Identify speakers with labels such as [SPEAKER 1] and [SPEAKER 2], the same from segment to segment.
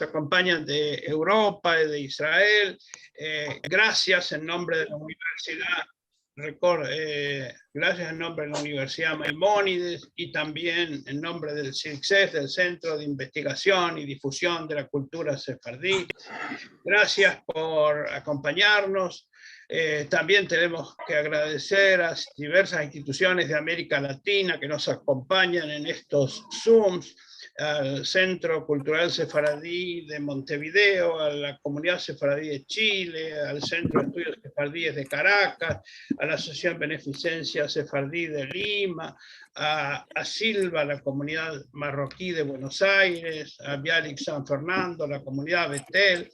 [SPEAKER 1] acompañan de Europa y de Israel. Gracias en nombre de la Universidad, gracias en nombre de la Universidad Maimónides y también en nombre del CIRCSEF, del Centro de Investigación y Difusión de la Cultura Sefardí. Gracias por acompañarnos. También tenemos que agradecer a diversas instituciones de América Latina que nos acompañan en estos Zooms, al Centro Cultural Sefaradí de Montevideo, a la Comunidad Sefaradí de Chile, al Centro de Estudios Sefardíes de Caracas, a la Asociación Beneficencia Sefardí de Lima, a Silva, la Comunidad Marroquí de Buenos Aires, a Bialik San Fernando, la Comunidad Betel,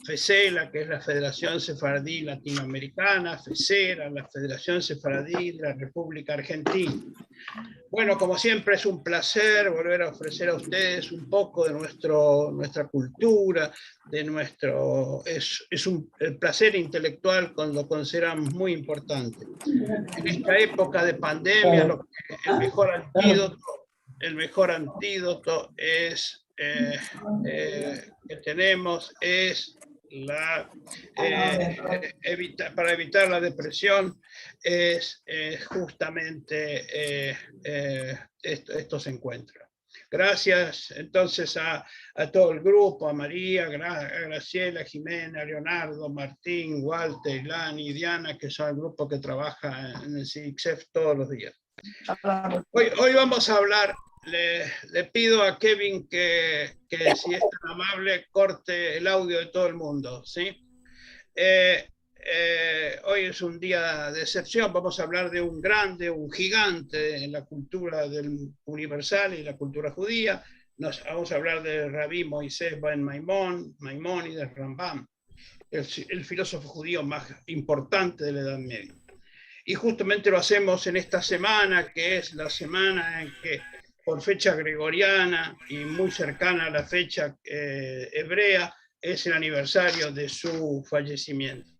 [SPEAKER 1] FESELA, que es la Federación Sefardí Latinoamericana, FESERA, la Federación Sefardí de la República Argentina. Bueno, como siempre es un placer volver a ofrecer a ustedes un poco de nuestra cultura, el placer intelectual lo consideramos muy importante. En esta época de pandemia, el mejor antídoto es, que tenemos es para evitar la depresión es justamente estos encuentros. Gracias entonces a todo el grupo, a María, a Graciela, a Jimena, a Leonardo, Martín, Walter, Lani, Diana, que son el grupo que trabaja en el CIRCSEF todos los días. Hoy vamos a hablar. Le pido a Kevin que si es tan amable, corte el audio de todo el mundo, ¿sí? Hoy es un día de excepción, vamos a hablar de un grande, un gigante en la cultura universal y la cultura judía. Vamos a hablar de Rabí Moisés Ben Maimónides, Rambam, el filósofo judío más importante de la Edad Media. Y justamente lo hacemos en esta semana, que es la semana en que, por fecha gregoriana y muy cercana a la fecha hebrea, es el aniversario de su fallecimiento.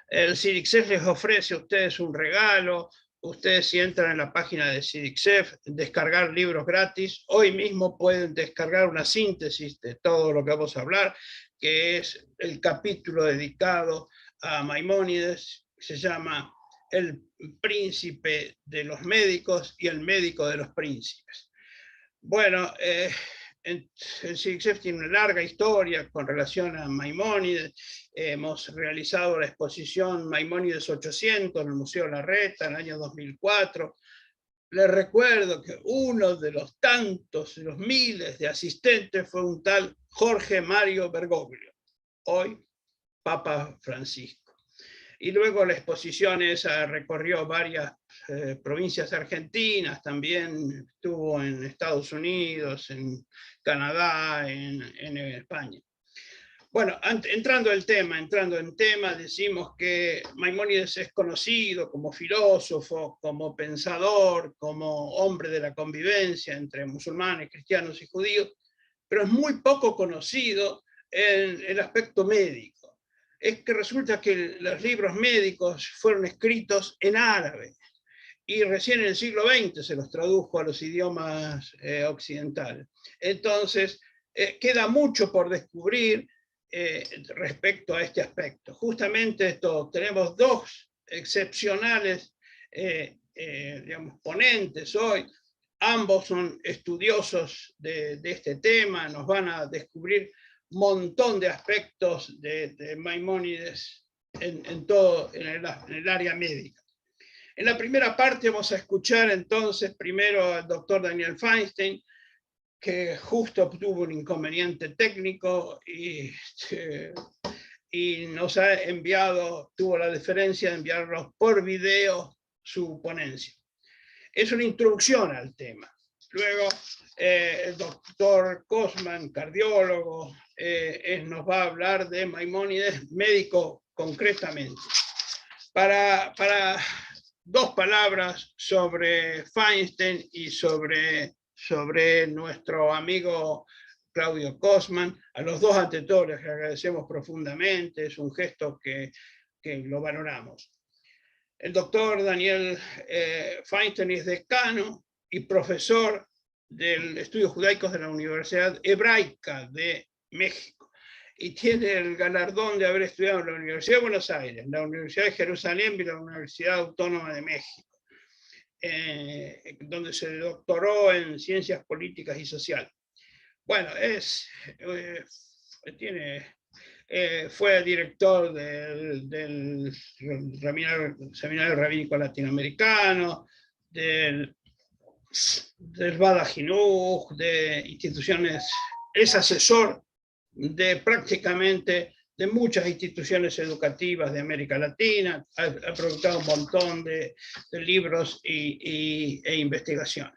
[SPEAKER 1] El CIRCSEF les ofrece a ustedes un regalo. Ustedes, si entran en la página de CIRCSEF, descargar libros gratis. Hoy mismo pueden descargar una síntesis de todo lo que vamos a hablar, que es el capítulo dedicado a Maimónides, se llama El príncipe de los médicos y el médico de los príncipes. Bueno, el CIRCSEF tiene una larga historia con relación a Maimónides. Hemos realizado la exposición Maimónides 800 en el Museo Larreta en el año 2004. Les recuerdo que uno de los tantos, de los miles de asistentes fue un tal Jorge Mario Bergoglio, hoy Papa Francisco. Y luego la exposición esa recorrió varias provincias argentinas, también estuvo en Estados Unidos, en Canadá, en España. Bueno, entrando en tema, decimos que Maimónides es conocido como filósofo, como pensador, como hombre de la convivencia entre musulmanes, cristianos y judíos, pero es muy poco conocido en el aspecto médico. Es que resulta que los libros médicos fueron escritos en árabe y recién en el siglo XX se los tradujo a los idiomas occidentales. Entonces, queda mucho por descubrir respecto a este aspecto. Justamente tenemos dos excepcionales digamos, ponentes hoy. Ambos son estudiosos de este tema, nos van a descubrir un montón de aspectos de Maimónides en el área médica. En la primera parte vamos a escuchar entonces primero al doctor Daniel Feinstein, que justo obtuvo un inconveniente técnico y nos ha tuvo la deferencia de enviarnos por video su ponencia. Es una introducción al tema. Luego, el doctor Kosman, cardiólogo, nos va a hablar de Maimónides, médico concretamente. Para dos palabras sobre Feinstein y sobre nuestro amigo Claudio Kosman, a los dos ante todo les agradecemos profundamente, es un gesto que lo valoramos. El doctor Daniel Feinstein es decano y profesor de Estudios Judaicos de la Universidad Hebraica de México. Y tiene el galardón de haber estudiado en la Universidad de Buenos Aires, la Universidad de Jerusalén y la Universidad Autónoma de México, donde se doctoró en Ciencias Políticas y Sociales. Bueno, fue director del Seminario Rabínico Latinoamericano, del Bada Jinuj, de instituciones, es asesor de prácticamente de muchas instituciones educativas de América Latina, ha producido un montón de libros e investigaciones.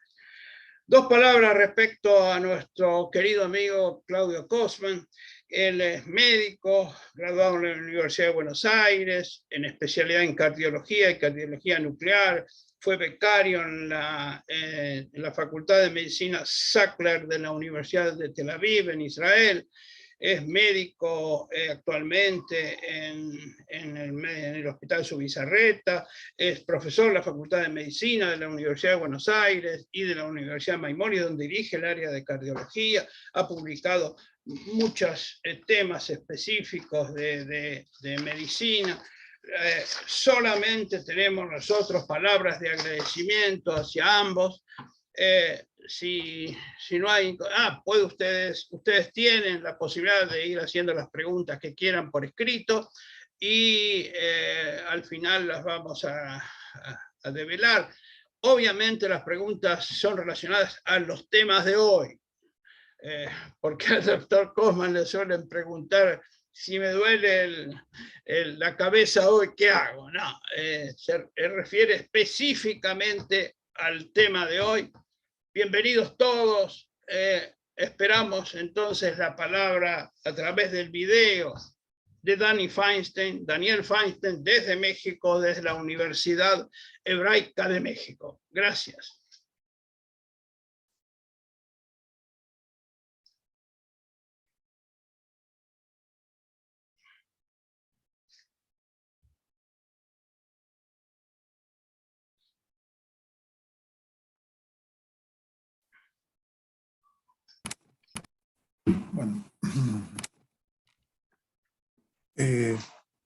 [SPEAKER 1] Dos palabras respecto a nuestro querido amigo Claudio Kosman. Él es médico, graduado en la Universidad de Buenos Aires, en especialidad en cardiología y cardiología nuclear. Fue becario en la Facultad de Medicina Sackler de la Universidad de Tel Aviv, en Israel. Es médico actualmente en el Hospital Subizarreta, es profesor de la Facultad de Medicina de la Universidad de Buenos Aires y de la Universidad de Maimónides, donde dirige el área de cardiología. Ha publicado muchos temas específicos de medicina. Solamente tenemos nosotros palabras de agradecimiento hacia ambos. Si no hay, ustedes tienen la posibilidad de ir haciendo las preguntas que quieran por escrito y al final las vamos a develar. Obviamente las preguntas son relacionadas a los temas de hoy, porque al doctor Kosman le suelen preguntar si me duele la cabeza hoy, ¿qué hago? No, se refiere específicamente al tema de hoy. Bienvenidos todos. Esperamos entonces la palabra a través del video de Daniel Feinstein, desde México, desde la Universidad Hebraica de México. Gracias.
[SPEAKER 2] Bueno,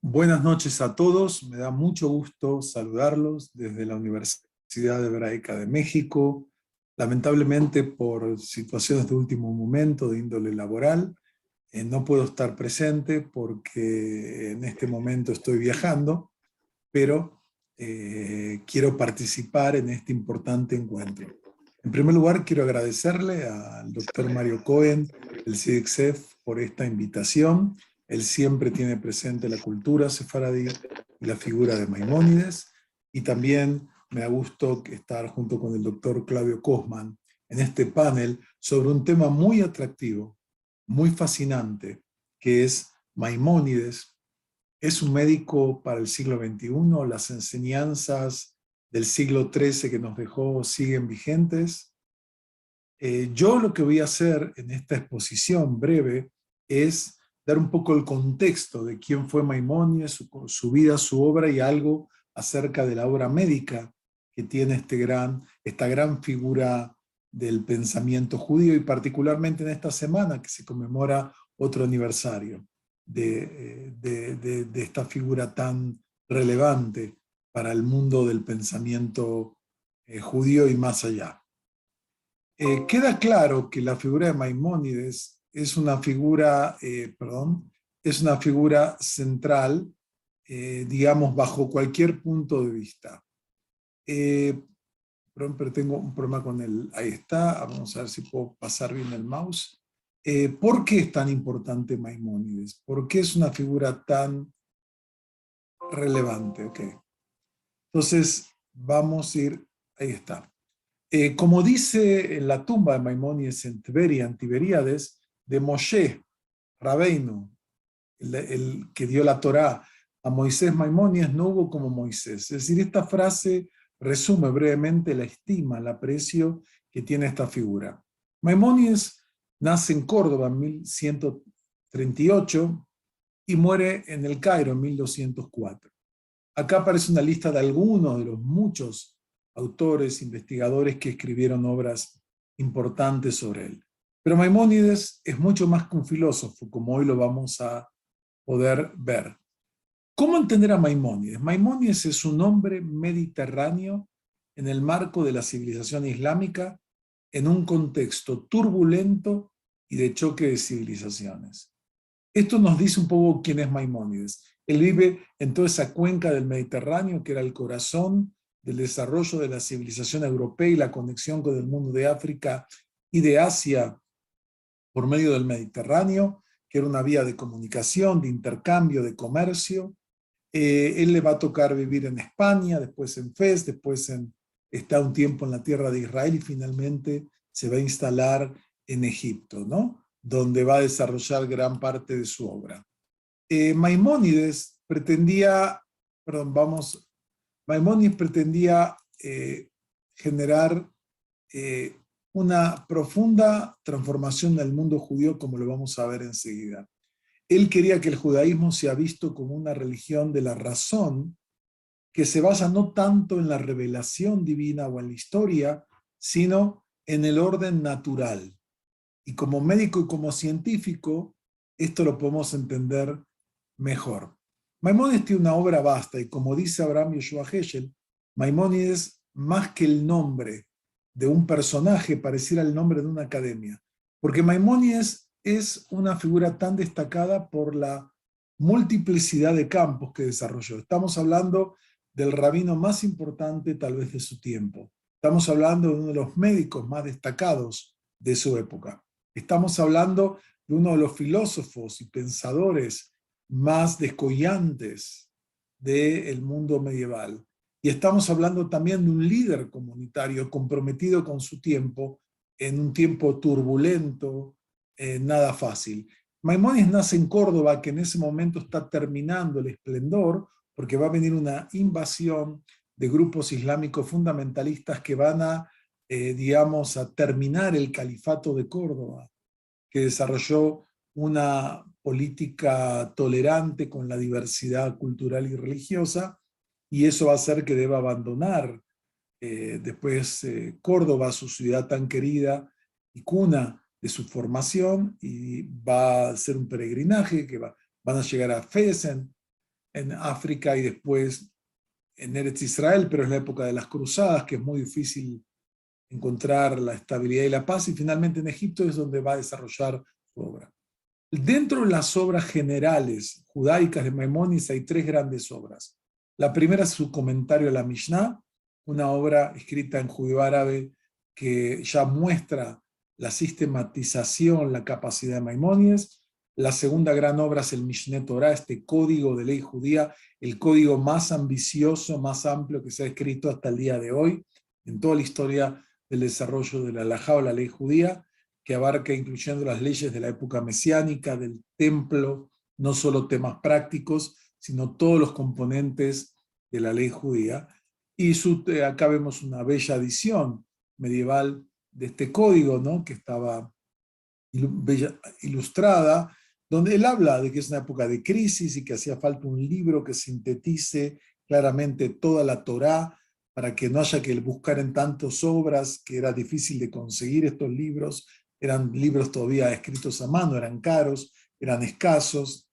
[SPEAKER 2] buenas noches a todos, me da mucho gusto saludarlos desde la Universidad Hebraica de México. Lamentablemente por situaciones de último momento de índole laboral, no puedo estar presente porque en este momento estoy viajando, pero quiero participar en este importante encuentro. En primer lugar, quiero agradecerle al doctor Mario Cohen, el CIDICSEF, por esta invitación. Él siempre tiene presente la cultura sefaradí y la figura de Maimónides, y también me da gusto estar junto con el doctor Claudio Kosman en este panel sobre un tema muy atractivo, muy fascinante, que es Maimónides. ¿Es un médico para el siglo XXI? ¿Las enseñanzas del siglo XIII que nos dejó siguen vigentes? Yo lo que voy a hacer en esta exposición breve es dar un poco el contexto de quién fue Maimónides, su vida, su obra, y algo acerca de la obra médica que tiene esta gran figura del pensamiento judío, y particularmente en esta semana que se conmemora otro aniversario de esta figura tan relevante para el mundo del pensamiento judío y más allá. Queda claro que la figura de Maimónides es una figura central, digamos, bajo cualquier punto de vista. Pero tengo un problema con ahí está, vamos a ver si puedo pasar bien el mouse. ¿Por qué es tan importante Maimónides? ¿Por qué es una figura tan relevante? Okay. Entonces, vamos a ir, ahí está. Como dice en la tumba de Maimónides en Tiberíades, de Moshe Rabbeinu, el que dio la Torá a Moisés, Maimónides no hubo como Moisés. Es decir, esta frase resume brevemente la estima, el aprecio que tiene esta figura. Maimónides nace en Córdoba en 1138 y muere en el Cairo en 1204. Acá aparece una lista de algunos de los muchos autores, investigadores que escribieron obras importantes sobre él. Pero Maimónides es mucho más que un filósofo, como hoy lo vamos a poder ver. ¿Cómo entender a Maimónides? Maimónides es un hombre mediterráneo en el marco de la civilización islámica, en un contexto turbulento y de choque de civilizaciones. Esto nos dice un poco quién es Maimónides. Él vive en toda esa cuenca del Mediterráneo, que era el corazón del desarrollo de la civilización europea y la conexión con el mundo de África y de Asia por medio del Mediterráneo, que era una vía de comunicación, de intercambio, de comercio. Él le va a tocar vivir en España, después en Fez, después está un tiempo en la tierra de Israel y finalmente se va a instalar en Egipto, ¿no? Donde va a desarrollar gran parte de su obra. Maimónides pretendía generar una profunda transformación del mundo judío, como lo vamos a ver enseguida. Él quería que el judaísmo sea visto como una religión de la razón, que se basa no tanto en la revelación divina o en la historia, sino en el orden natural. Y como médico y como científico, esto lo podemos entender mejor. Maimónides tiene una obra vasta y, como dice Abraham Yoshua Heschel, Maimónides, más que el nombre de un personaje, pareciera el nombre de una academia, porque Maimónides es una figura tan destacada por la multiplicidad de campos que desarrolló. Estamos hablando del rabino más importante tal vez de su tiempo. Estamos hablando de uno de los médicos más destacados de su época. Estamos hablando de uno de los filósofos y pensadores más descollantes del mundo medieval. Y estamos hablando también de un líder comunitario comprometido con su tiempo, en un tiempo turbulento, nada fácil. Maimónides nace en Córdoba, que en ese momento está terminando el esplendor, porque va a venir una invasión de grupos islámicos fundamentalistas que van a terminar el califato de Córdoba, que desarrolló una política tolerante con la diversidad cultural y religiosa, y eso va a hacer que deba abandonar después Córdoba, su ciudad tan querida y cuna de su formación, y va a hacer un peregrinaje que van a llegar a Fez en África y después en Eretz Israel, pero es la época de las cruzadas, que es muy difícil encontrar la estabilidad y la paz, y finalmente en Egipto es donde va a desarrollar su obra. Dentro de las obras generales judaicas de Maimónides hay tres grandes obras. La primera es su comentario a la Mishnah, una obra escrita en judío árabe que ya muestra la sistematización, la capacidad de Maimónides. La segunda gran obra es el Mishneh Torah, este código de ley judía, el código más ambicioso, más amplio que se ha escrito hasta el día de hoy, en toda la historia del desarrollo de la halajá o la ley judía, que abarca incluyendo las leyes de la época mesiánica, del templo, no solo temas prácticos, sino todos los componentes de la ley judía. Y acá vemos una bella edición medieval de este código, ¿no? Que estaba ilustrada, donde él habla de que es una época de crisis y que hacía falta un libro que sintetice claramente toda la Torá, para que no haya que buscar en tantas obras, que era difícil de conseguir estos libros. Eran libros todavía escritos a mano, eran caros, eran escasos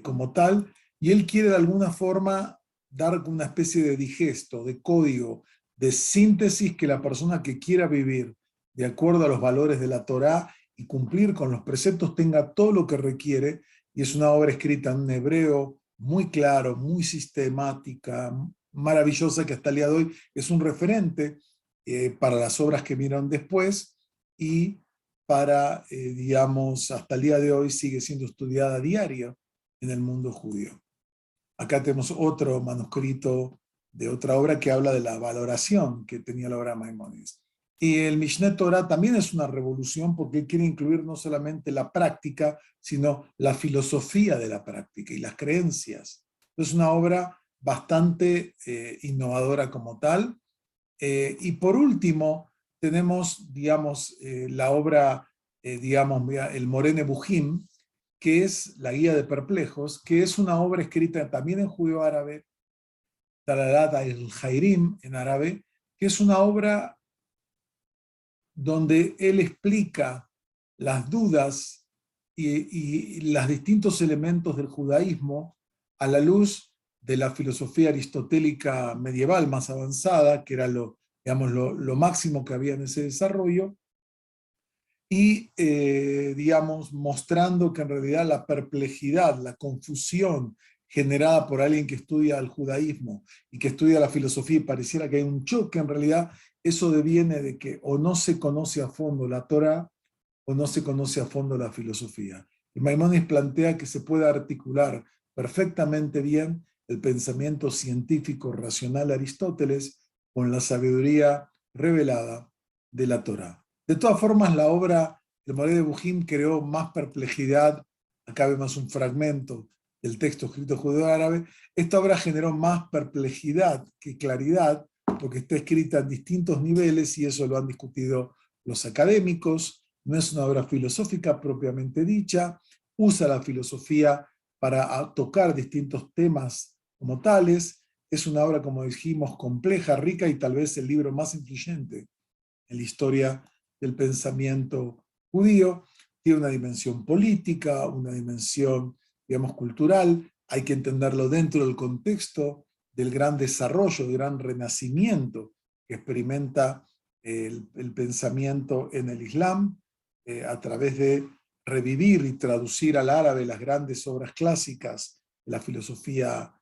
[SPEAKER 2] como tal, y él quiere de alguna forma dar una especie de digesto, de código, de síntesis, que la persona que quiera vivir de acuerdo a los valores de la Torá y cumplir con los preceptos tenga todo lo que requiere, y es una obra escrita en un hebreo muy claro, muy sistemática, maravillosa, que hasta el día de hoy es un referente para las obras que vinieron después, y para, hasta el día de hoy sigue siendo estudiada a diario en el mundo judío. Acá tenemos otro manuscrito de otra obra que habla de la valoración que tenía la obra de Maimónides. Y el Mishneh Torah también es una revolución, porque quiere incluir no solamente la práctica, sino la filosofía de la práctica y las creencias. Es una obra bastante innovadora como tal. Y por último, tenemos, la obra, el Moreh Nebuchim, que es la Guía de Perplejos, que es una obra escrita también en judío árabe, Talalat al-Jairim en árabe, que es una obra donde él explica las dudas y los distintos elementos del judaísmo a la luz de la filosofía aristotélica medieval más avanzada, que era digamos, lo máximo que había en ese desarrollo, y digamos, mostrando que en realidad la perplejidad, la confusión generada por alguien que estudia el judaísmo y que estudia la filosofía y pareciera que hay un choque, en realidad eso deviene de que o no se conoce a fondo la Torá o no se conoce a fondo la filosofía. Y Maimónides plantea que se puede articular perfectamente bien el pensamiento científico racional de Aristóteles con la sabiduría revelada de la Torá. De todas formas, la obra del Moré de Bujín creó más perplejidad. Acá vemos un fragmento del texto escrito judeo-árabe. Esta obra generó más perplejidad que claridad, porque está escrita en distintos niveles y eso lo han discutido los académicos. No es una obra filosófica propiamente dicha, usa la filosofía para tocar distintos temas como tales. Es una obra, como dijimos, compleja, rica y tal vez el libro más influyente en la historia del pensamiento judío. Tiene una dimensión política, una dimensión, digamos, cultural. Hay que entenderlo dentro del contexto del gran desarrollo, del gran renacimiento que experimenta el pensamiento en el Islam, a través de revivir y traducir al árabe las grandes obras clásicas de la filosofía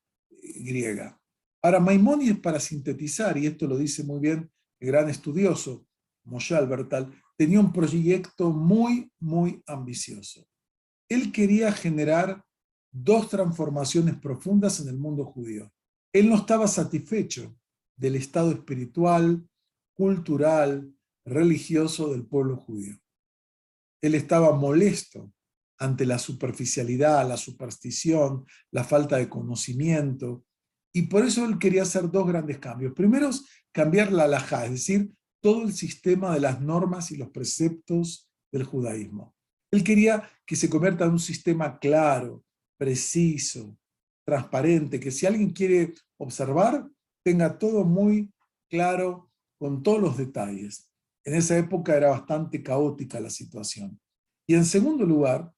[SPEAKER 2] griega. Ahora, Maimónides, para sintetizar, y esto lo dice muy bien el gran estudioso Moshe Albertal, tenía un proyecto muy, muy ambicioso. Él quería generar dos transformaciones profundas en el mundo judío. Él no estaba satisfecho del estado espiritual, cultural, religioso del pueblo judío. Él estaba molesto ante la superficialidad, la superstición, la falta de conocimiento, y por eso él quería hacer dos grandes cambios. Primero, cambiar la halajá, es decir, todo el sistema de las normas y los preceptos del judaísmo. Él quería que se convierta en un sistema claro, preciso, transparente, que si alguien quiere observar, tenga todo muy claro con todos los detalles. En esa época era bastante caótica la situación. Y en segundo lugar,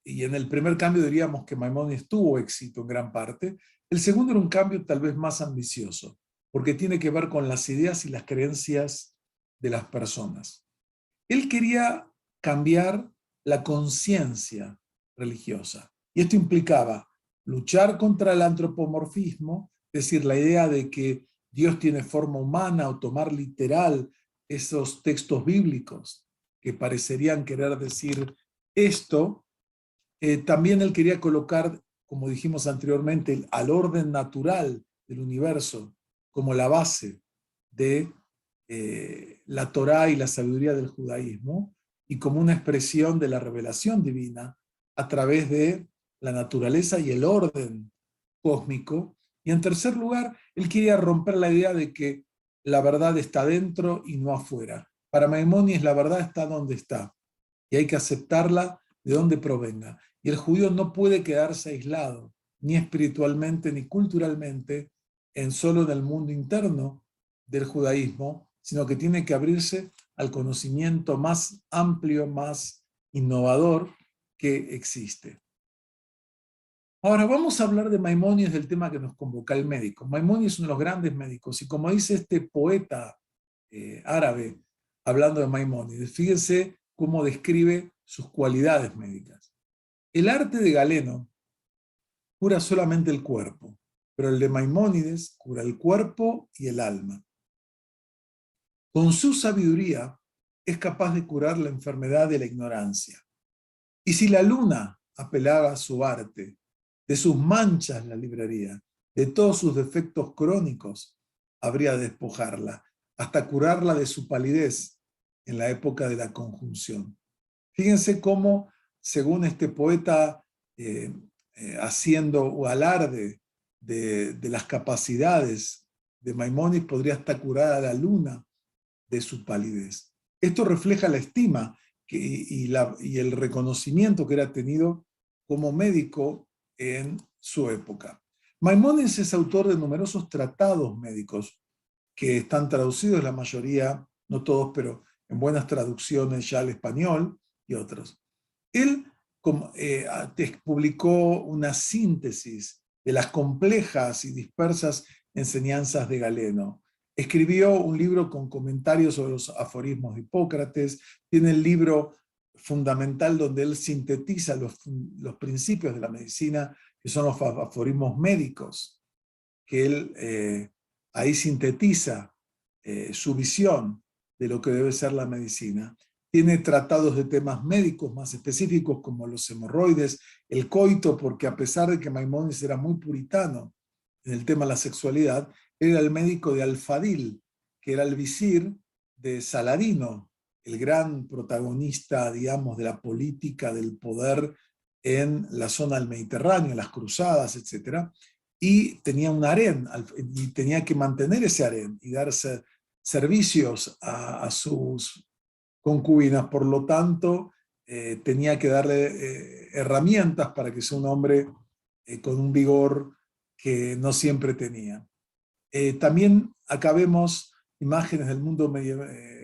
[SPEAKER 2] y en el primer cambio diríamos que Maimónides tuvo éxito en gran parte, el segundo era un cambio tal vez más ambicioso, porque tiene que ver con las ideas y las creencias de las personas. Él quería cambiar la conciencia religiosa, y esto implicaba luchar contra el antropomorfismo, es decir, la idea de que Dios tiene forma humana o tomar literal esos textos bíblicos que parecerían querer decir esto. También él quería colocar, como dijimos anteriormente, al orden natural del universo como la base de la Torá y la sabiduría del judaísmo y como una expresión de la revelación divina a través de la naturaleza y el orden cósmico. Y en tercer lugar, él quería romper la idea de que la verdad está dentro y no afuera. Para Maimónides la verdad está donde está y hay que aceptarla de donde provenga. Y el judío no puede quedarse aislado, ni espiritualmente ni culturalmente, solo en el mundo interno del judaísmo, sino que tiene que abrirse al conocimiento más amplio, más innovador que existe. Ahora vamos a hablar de Maimónides, del tema que nos convoca el médico. Maimónides es uno de los grandes médicos, y como dice este poeta árabe, hablando de Maimónides, fíjense cómo describe sus cualidades médicas. El arte de Galeno cura solamente el cuerpo, pero el de Maimónides cura el cuerpo y el alma. Con su sabiduría es capaz de curar la enfermedad de la ignorancia. Y si la luna apelaba a su arte, de sus manchas la libraría, de todos sus defectos crónicos, habría de despojarla, hasta curarla de su palidez en la época de la conjunción. Fíjense cómo, según este poeta, haciendo alarde de las capacidades de Maimónides, podría hasta curar a la luna de su palidez. Esto refleja la estima y el reconocimiento que era tenido como médico en su época. Maimónides es autor de numerosos tratados médicos que están traducidos, la mayoría, no todos, pero en buenas traducciones ya al español y otros. Él publicó una síntesis de las complejas y dispersas enseñanzas de Galeno. Escribió un libro con comentarios sobre los aforismos de Hipócrates, tiene el libro fundamental donde él sintetiza los principios de la medicina, que son los aforismos médicos, que él ahí sintetiza su visión de lo que debe ser la medicina. Tiene tratados de temas médicos más específicos como los hemorroides, el coito, porque a pesar de que Maimónides era muy puritano en el tema de la sexualidad, él era el médico de Alfadil, que era el visir de Saladino, el gran protagonista, digamos, de la política del poder en la zona del Mediterráneo, en las cruzadas, etc. Y tenía un harén, y tenía que mantener ese harén y darse servicios a sus concubinas, por lo tanto, tenía que darle herramientas para que sea un hombre con un vigor que no siempre tenía. También acá vemos imágenes del mundo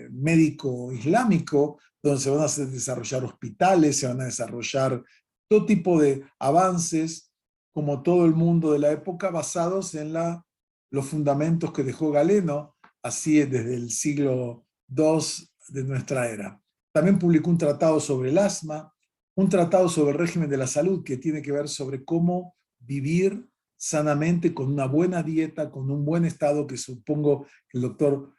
[SPEAKER 2] médico islámico, donde se van a desarrollar hospitales, se van a desarrollar todo tipo de avances, como todo el mundo de la época, basados en los fundamentos que dejó Galeno, así desde el siglo II de nuestra era. También publicó un tratado sobre el asma, un tratado sobre el régimen de la salud, que tiene que ver sobre cómo vivir sanamente con una buena dieta, con un buen estado, que supongo que el doctor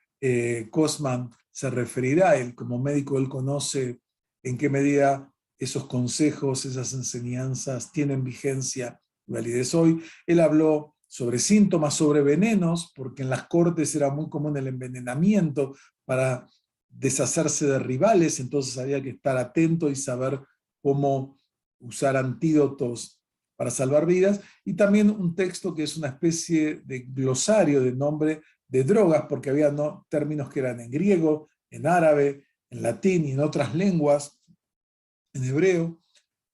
[SPEAKER 2] Cosman se referirá a él. Como médico, él conoce en qué medida esos consejos, esas enseñanzas tienen vigencia y validez hoy. Él habló sobre síntomas, sobre venenos, porque en las cortes era muy común el envenenamiento para deshacerse de rivales, entonces había que estar atento y saber cómo usar antídotos para salvar vidas, y también un texto que es una especie de glosario de nombre de drogas, porque había términos que eran en griego, en árabe, en latín y en otras lenguas, en hebreo,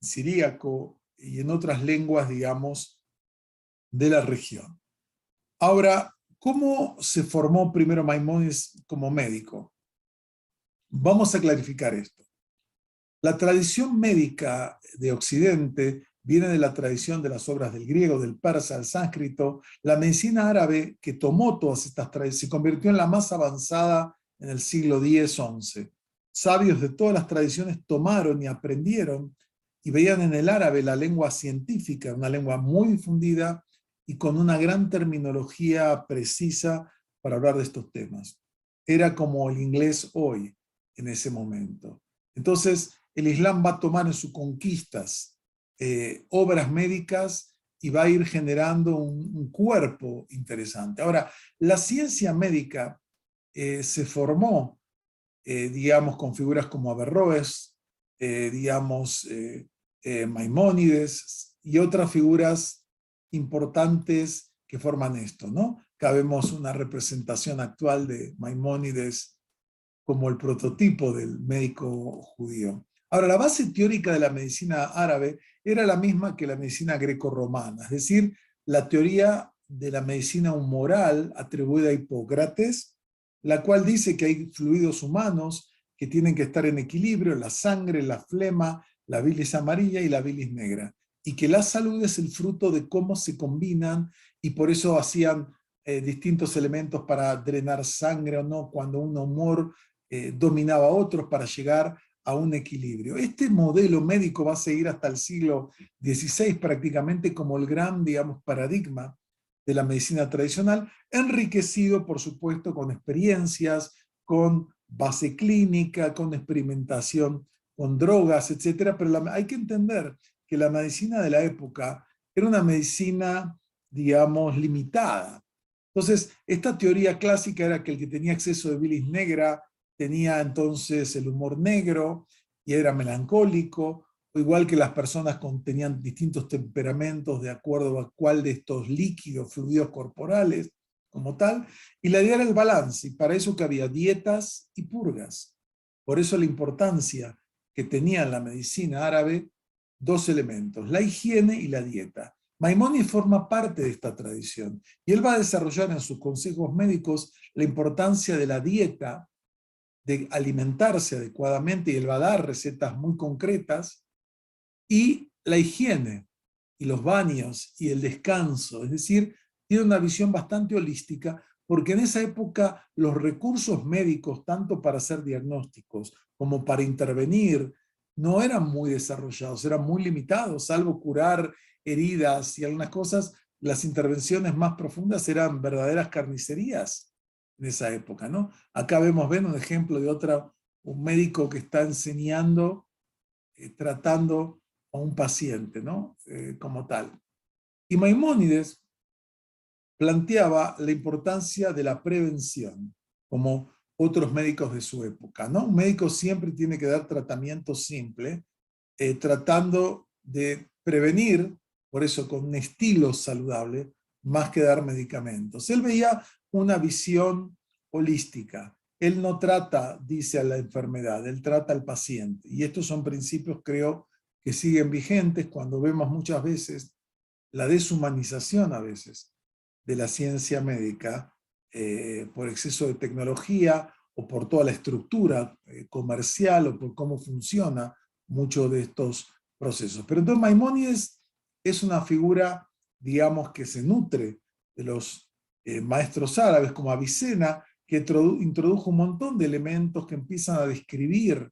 [SPEAKER 2] en siríaco y en otras lenguas, digamos, de la región. Ahora, ¿cómo se formó primero Maimónides como médico? Vamos a clarificar esto. La tradición médica de Occidente viene de la tradición de las obras del griego, del persa, del sánscrito. La medicina árabe, que tomó todas estas tradiciones, se convirtió en la más avanzada en el siglo X-XI. Sabios de todas las tradiciones tomaron y aprendieron y veían en el árabe la lengua científica, una lengua muy difundida y con una gran terminología precisa para hablar de estos temas. Era como el inglés hoy, en ese momento. Entonces, el Islam va a tomar en sus conquistas obras médicas y va a ir generando un cuerpo interesante. Ahora, la ciencia médica se formó, digamos, con figuras como Averroes, Maimónides y otras figuras importantes que forman esto, ¿no? Acá vemos una representación actual de Maimónides como el prototipo del médico judío. Ahora, la base teórica de la medicina árabe era la misma que la medicina grecorromana, es decir, la teoría de la medicina humoral atribuida a Hipócrates, la cual dice que hay fluidos humanos que tienen que estar en equilibrio, la sangre, la flema, la bilis amarilla y la bilis negra, y que la salud es el fruto de cómo se combinan, y por eso hacían distintos elementos para drenar sangre o no, cuando un humor dominaba a otros para llegar a un equilibrio. Este modelo médico va a seguir hasta el siglo XVI prácticamente como el gran, digamos, paradigma de la medicina tradicional, enriquecido, por supuesto, con experiencias, con base clínica, con experimentación con drogas, etc. Pero hay que entender que la medicina de la época era una medicina, digamos, limitada. Entonces, esta teoría clásica era que el que tenía exceso de bilis negra tenía entonces el humor negro y era melancólico, o igual que las personas tenían distintos temperamentos de acuerdo a cuál de estos líquidos, fluidos corporales, como tal, y la idea era el balance, y para eso que había dietas y purgas. Por eso la importancia que tenía en la medicina árabe dos elementos, la higiene y la dieta. Maimónides forma parte de esta tradición, y él va a desarrollar en sus consejos médicos la importancia de la dieta, de alimentarse adecuadamente, y él va a dar recetas muy concretas, y la higiene, y los baños, y el descanso. Es decir, tiene una visión bastante holística, porque en esa época los recursos médicos, tanto para hacer diagnósticos como para intervenir, no eran muy desarrollados, eran muy limitados, salvo curar heridas y algunas cosas. Las intervenciones más profundas eran verdaderas carnicerías en esa época, ¿no? Acá ven un ejemplo de un médico que está enseñando, tratando a un paciente, ¿no? Como tal. Y Maimónides planteaba la importancia de la prevención, como otros médicos de su época, ¿no? Un médico siempre tiene que dar tratamiento simple, tratando de prevenir, por eso con un estilo saludable, más que dar medicamentos. Él veía una visión holística. Él no trata, dice, a la enfermedad, él trata al paciente. Y estos son principios, creo, que siguen vigentes cuando vemos muchas veces la deshumanización a veces de la ciencia médica por exceso de tecnología o por toda la estructura comercial o por cómo funciona muchos de estos procesos. Pero entonces Maimónides es una figura, digamos, que se nutre de los maestros árabes como Avicena, que introdujo un montón de elementos que empiezan a describir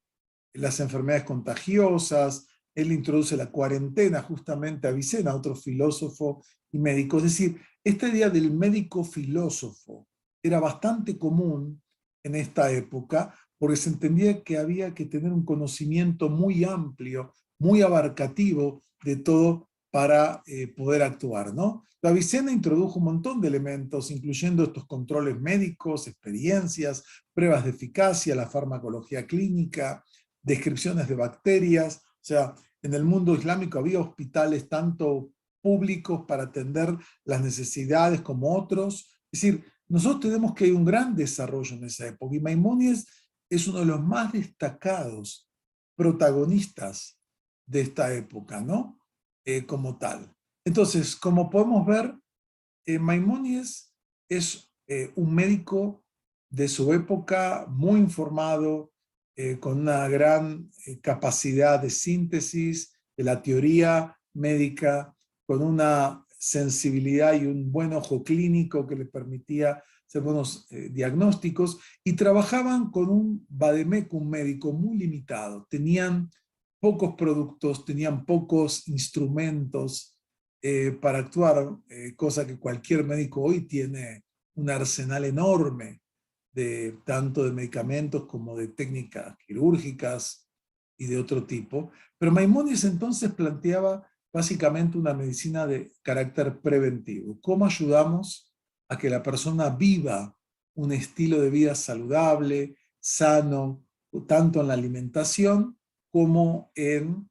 [SPEAKER 2] las enfermedades contagiosas. Él introduce la cuarentena justamente a Avicena, otro filósofo y médico. Es decir, esta idea del médico filósofo era bastante común en esta época, porque se entendía que había que tener un conocimiento muy amplio, muy abarcativo de todo para poder actuar, ¿no? La Avicena introdujo un montón de elementos, incluyendo estos controles médicos, experiencias, pruebas de eficacia, la farmacología clínica, descripciones de bacterias. O sea, en el mundo islámico había hospitales tanto públicos para atender las necesidades como otros. Es decir, nosotros tenemos que hay un gran desarrollo en esa época, y Maimónides es uno de los más destacados protagonistas de esta época, ¿no? Como tal. Entonces, como podemos ver, Maimónides es un médico de su época muy informado, con una gran capacidad de síntesis de la teoría médica, con una sensibilidad y un buen ojo clínico que le permitía hacer buenos diagnósticos, y trabajaban con un vademecum médico muy limitado. Tenían pocos productos, tenían pocos instrumentos para actuar, cosa que cualquier médico hoy tiene un arsenal enorme de tanto de medicamentos como de técnicas quirúrgicas y de otro tipo. Pero Maimónides entonces planteaba básicamente una medicina de carácter preventivo. ¿Cómo ayudamos a que la persona viva un estilo de vida saludable, sano, tanto en la alimentación como en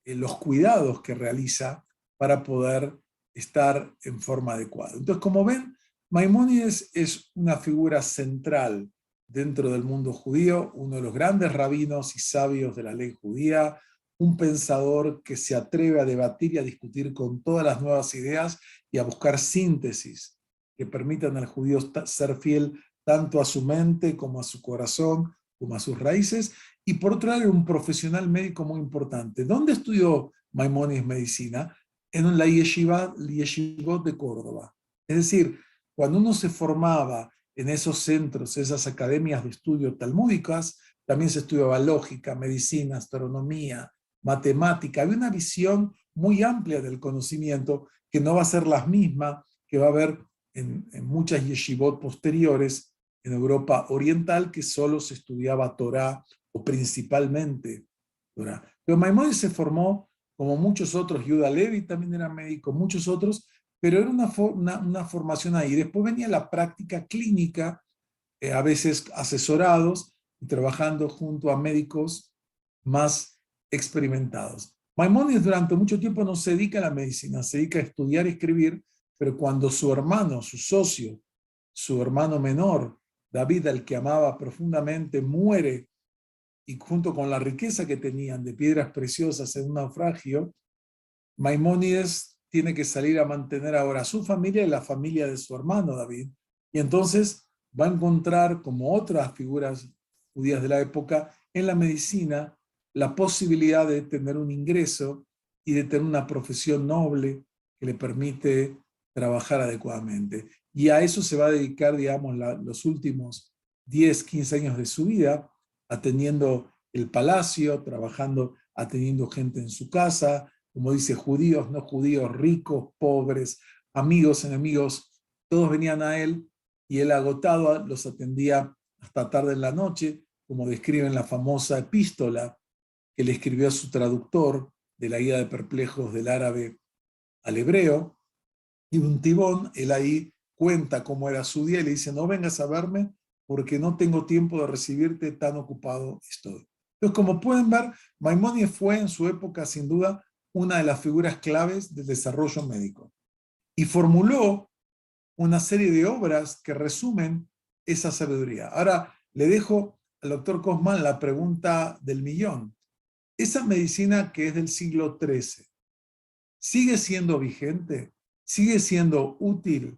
[SPEAKER 2] los cuidados que realiza para poder estar en forma adecuada? Entonces, como ven, Maimónides es una figura central dentro del mundo judío, uno de los grandes rabinos y sabios de la ley judía, un pensador que se atreve a debatir y a discutir con todas las nuevas ideas y a buscar síntesis que permitan al judío ser fiel tanto a su mente como a su corazón, como a sus raíces. Y por otro lado, un profesional médico muy importante. ¿Dónde estudió Maimónides medicina? En la yeshivot de Córdoba. Es decir, cuando uno se formaba en esos centros, esas academias de estudio talmúdicas, también se estudiaba lógica, medicina, astronomía, matemática. Había una visión muy amplia del conocimiento que no va a ser la misma que va a haber en muchas yeshivot posteriores en Europa Oriental, que solo se estudiaba Torá o principalmente Torá. Pero Maimónides se formó, como muchos otros, Yehuda Levi también era médico, muchos otros, pero era una formación ahí. Después venía la práctica clínica, a veces asesorados y trabajando junto a médicos más experimentados. Maimónides durante mucho tiempo no se dedica a la medicina, se dedica a estudiar y escribir, pero cuando su hermano, su socio, su hermano menor, David, al que amaba profundamente, muere, y junto con la riqueza que tenían de piedras preciosas en un naufragio, Maimónides tiene que salir a mantener ahora a su familia y la familia de su hermano David, y entonces va a encontrar, como otras figuras judías de la época, en la medicina, la posibilidad de tener un ingreso y de tener una profesión noble que le permite trabajar adecuadamente. Y a eso se va a dedicar, digamos, los últimos 10, 15 años de su vida, atendiendo el palacio, trabajando, atendiendo gente en su casa, como dice, judíos, no judíos, ricos, pobres, amigos, enemigos, todos venían a él y él agotado los atendía hasta tarde en la noche, como describe en la famosa epístola que le escribió a su traductor de la guía de perplejos del árabe al hebreo. Y un tibón, él ahí cuenta cómo era su día y le dice, no vengas a verme porque no tengo tiempo de recibirte, tan ocupado estoy. Entonces, como pueden ver, Maimónides fue en su época, sin duda, una de las figuras claves del desarrollo médico. Y formuló una serie de obras que resumen esa sabiduría. Ahora le dejo al doctor Cosman la pregunta del millón. ¿Esa medicina que es del siglo XIII sigue siendo vigente? ¿Sigue siendo útil?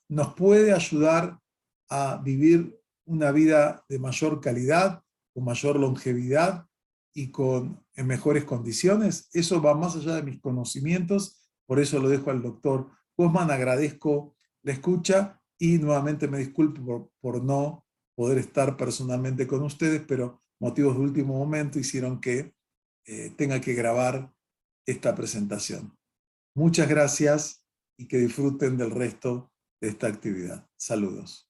[SPEAKER 2] ¿Nos puede ayudar a vivir una vida de mayor calidad, con mayor longevidad y en mejores condiciones? Eso va más allá de mis conocimientos, por eso lo dejo al doctor Cosman. Agradezco la escucha y nuevamente me disculpo por no poder estar personalmente con ustedes, pero motivos de último momento hicieron que tenga que grabar esta presentación. Muchas gracias y que disfruten del resto de esta actividad. Saludos.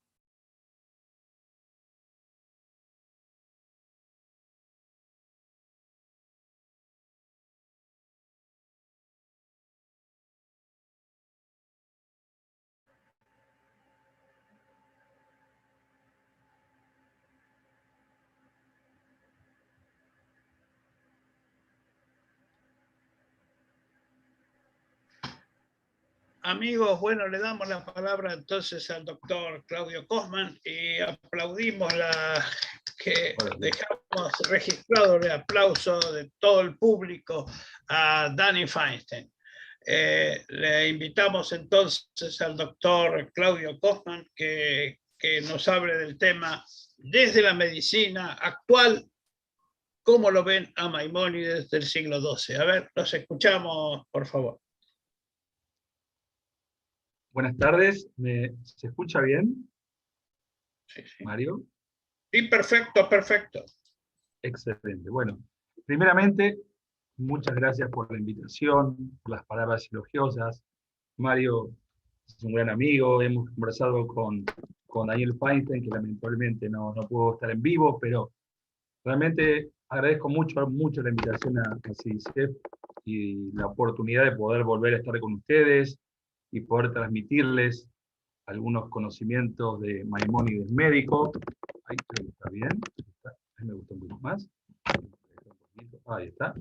[SPEAKER 1] Amigos, bueno, le damos la palabra entonces al doctor Claudio Cosman y aplaudimos que dejamos registrado el aplauso de todo el público a Danny Feinstein. Le invitamos entonces al doctor Claudio Cosman que nos hable del tema desde la medicina actual, cómo lo ven a Maimónides del siglo XII. A ver, los escuchamos, por favor.
[SPEAKER 3] Buenas tardes, ¿se escucha bien?
[SPEAKER 1] Sí, sí.
[SPEAKER 3] Mario.
[SPEAKER 1] Sí, perfecto, perfecto.
[SPEAKER 3] Excelente. Bueno, primeramente, muchas gracias por la invitación, por las palabras elogiosas. Mario es un gran amigo, hemos conversado con Daniel Feinstein, que lamentablemente no pudo estar en vivo, pero realmente agradezco mucho la invitación a CICEF y la oportunidad de poder volver a estar con ustedes y poder transmitirles algunos conocimientos de Maimónides médico. Ahí creo que está bien. Ahí me gusta un poco más. Ahí está.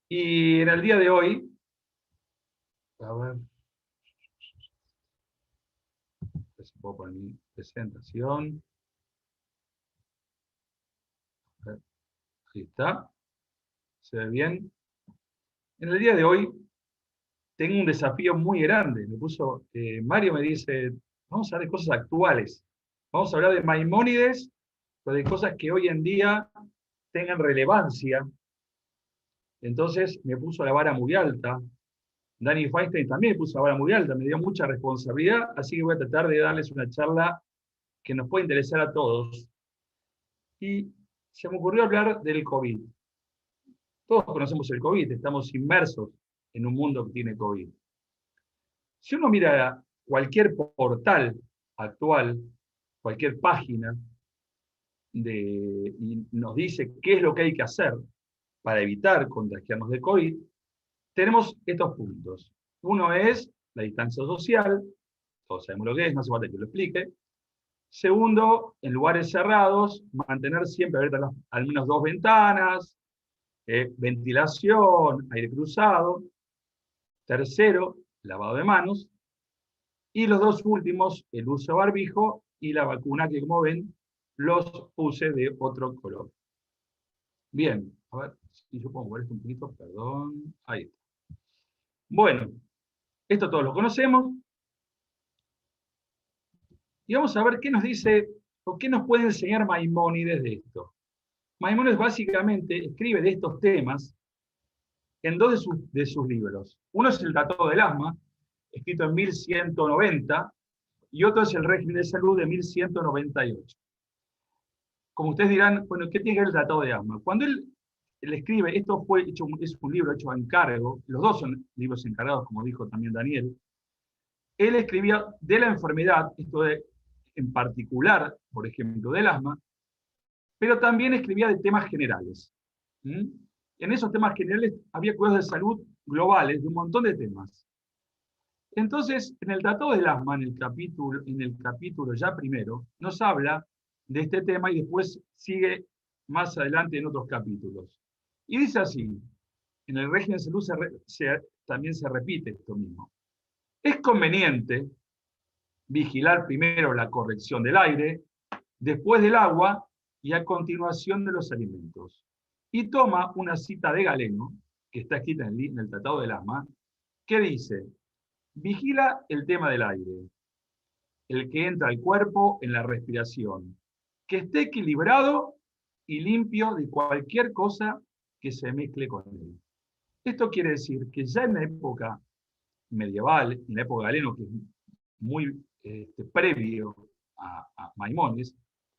[SPEAKER 3] Y en el día de hoy, a ver, un poco para mi presentación. Ahí está. ¿Se ve bien? En el día de hoy tengo un desafío muy grande. Mario me dice, vamos a hablar de cosas actuales. Vamos a hablar de Maimónides, pero de cosas que hoy en día tengan relevancia. Entonces me puso la vara muy alta. Danny Feinstein también me puso la vara muy alta, me dio mucha responsabilidad, así que voy a tratar de darles una charla que nos puede interesar a todos. Y se me ocurrió hablar del COVID. Todos conocemos el COVID, estamos inmersos en un mundo que tiene COVID. Si uno mira cualquier portal actual, cualquier página, y nos dice qué es lo que hay que hacer para evitar contagiarnos de COVID, tenemos estos puntos. Uno es la distancia social, todos sabemos lo que es, no hace falta que lo explique. Segundo, en lugares cerrados, mantener siempre abiertas al menos 2 ventanas, ventilación, aire cruzado. Tercero, lavado de manos. Y los 2 últimos, el uso de barbijo y la vacuna, que como ven, los puse de otro color. Bien, a ver si yo puedo mover esto un poquito, perdón. Ahí está. Bueno, esto todos lo conocemos. Y vamos a ver qué nos dice ¿O qué nos puede enseñar Maimónides de esto? Maimónides básicamente escribe de estos temas en dos de sus libros. Uno es el Tratado del Asma, escrito en 1190, y otro es el Régimen de Salud de 1198. Como ustedes dirán, bueno, ¿qué tiene que ver el Tratado de Asma? Cuando él escribe, esto es un libro hecho a encargo, los dos son libros encargados, como dijo también Daniel. Él escribía de la enfermedad, en particular, por ejemplo, del asma, pero también escribía de temas generales. En esos temas generales había cuidados de salud globales, de un montón de temas. Entonces, en el Tratado del Asma, en el capítulo ya primero, nos habla de este tema y después sigue más adelante en otros capítulos. Y dice así, en el régimen de salud también se repite esto mismo. Es conveniente vigilar primero la corrección del aire, después del agua y a continuación de los alimentos. Y toma una cita de Galeno, que está escrita en el Tratado del Asma, que dice: vigila el tema del aire, el que entra al cuerpo en la respiración, que esté equilibrado y limpio de cualquier cosa que se mezcle con él. Esto quiere decir que ya en la época medieval, en la época de Galeno, que es muy previo a Maimónides,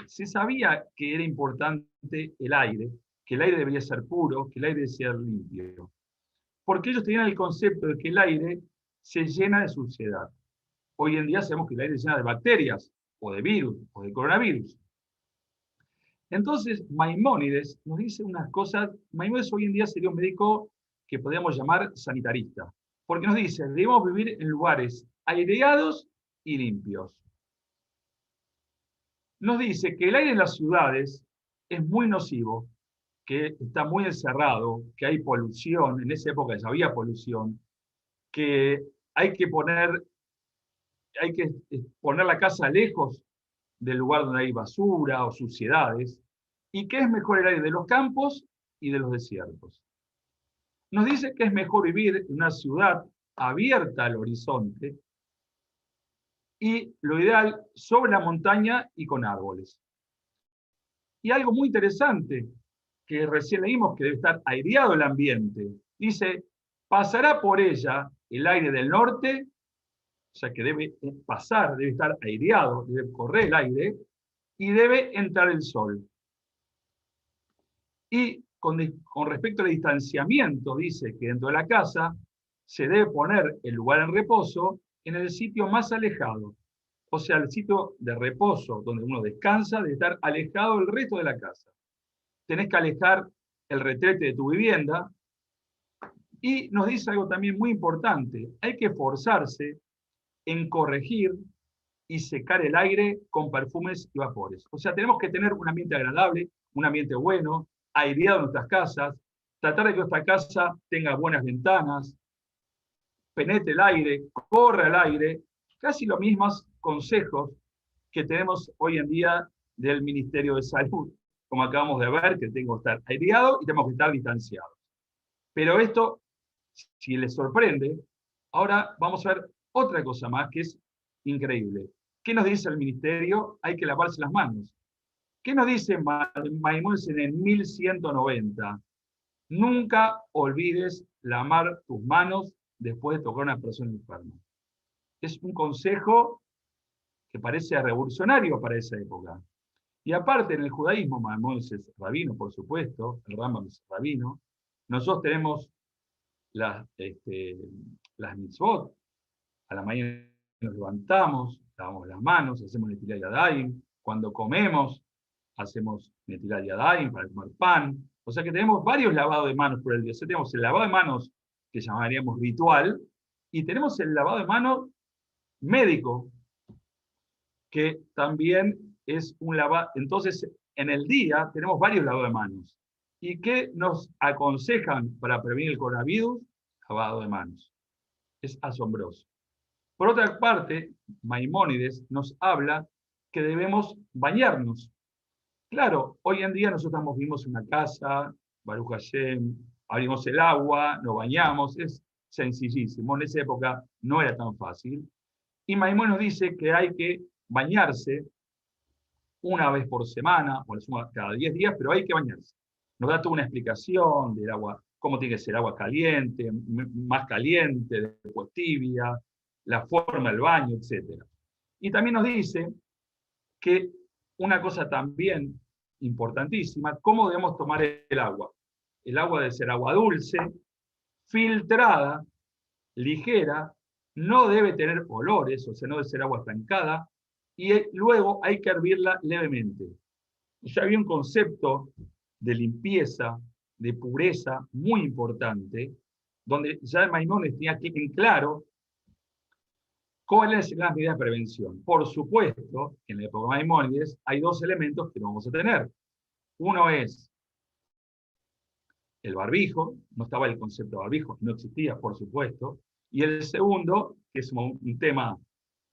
[SPEAKER 3] se sabía que era importante el aire, que el aire debería ser puro, que el aire debía ser limpio. Porque ellos tenían el concepto de que el aire se llena de suciedad. Hoy en día sabemos que el aire se llena de bacterias, o de virus, o de coronavirus. Entonces, Maimónides nos dice unas cosas. Maimónides hoy en día sería un médico que podríamos llamar sanitarista, porque nos dice, debemos vivir en lugares aireados y limpios. Nos dice que el aire en las ciudades es muy nocivo, que está muy encerrado, que hay polución, en esa época ya había polución, que hay que poner la casa lejos del lugar donde hay basura o suciedades, y que es mejor el aire de los campos y de los desiertos. Nos dice que es mejor vivir en una ciudad abierta al horizonte, y lo ideal sobre la montaña y con árboles. Y algo muy interesante, que recién leímos, que debe estar aireado el ambiente. Dice, pasará por ella el aire del norte, o sea que debe pasar, debe estar aireado, debe correr el aire, y debe entrar el sol. Y con respecto al distanciamiento, dice que dentro de la casa se debe poner el lugar en reposo en el sitio más alejado. O sea, el sitio de reposo donde uno descansa debe estar alejado del resto de la casa. Tenés que alejar el retrete de tu vivienda. Y nos dice algo también muy importante. Hay que esforzarse en corregir y secar el aire con perfumes y vapores. O sea, tenemos que tener un ambiente agradable, un ambiente bueno, aireado en nuestras casas, tratar de que nuestra casa tenga buenas ventanas, penetre el aire, corra el aire, casi los mismos consejos que tenemos hoy en día del Ministerio de Salud, como acabamos de ver, que tengo que estar aireado y tenemos que estar distanciados. Pero esto, si les sorprende, ahora vamos a ver otra cosa más que es increíble. ¿Qué nos dice el Ministerio? Hay que lavarse las manos. ¿Qué nos dice Maimónides en el 1190? Nunca olvides lavar tus manos después de tocar a una persona enferma. Es un consejo que parece revolucionario para esa época. Y aparte, en el judaísmo, Maimónides es rabino, por supuesto, el Rambam es rabino, nosotros tenemos las mitzvot. A la mañana nos levantamos, lavamos las manos, hacemos Netilat Yadayim. Cuando comemos, hacemos Netilat Yadayim para comer pan. O sea que tenemos varios lavados de manos por el día. O sea, tenemos el lavado de manos que llamaríamos ritual, y tenemos el lavado de manos médico, que también es un lavado. Entonces, en el día tenemos varios lavados de manos. ¿Y qué nos aconsejan para prevenir el coronavirus? Lavado de manos. Es asombroso. Por otra parte, Maimónides nos habla que debemos bañarnos. Claro, hoy en día nosotros vivimos en una casa, Baruch Hashem, abrimos el agua, nos bañamos, es sencillísimo. En esa época no era tan fácil. Y Maimónides nos dice que hay que bañarse una vez por semana, o cada 10 días, pero hay que bañarse. Nos da toda una explicación del agua, cómo tiene que ser agua caliente, más caliente, después tibia, la forma del baño, etc. Y también nos dice que una cosa también importantísima, cómo debemos tomar el agua. El agua debe ser agua dulce, filtrada, ligera, no debe tener olores, o sea, no debe ser agua estancada, y luego hay que hervirla levemente. Ya había un concepto de limpieza, de pureza muy importante, donde ya Maimónides tenía en claro cuáles eran las medidas de prevención. Por supuesto, en la época de Maimónides hay dos elementos que no vamos a tener. Uno es el barbijo, no estaba el concepto de barbijo, no existía, por supuesto. Y el segundo, que es un tema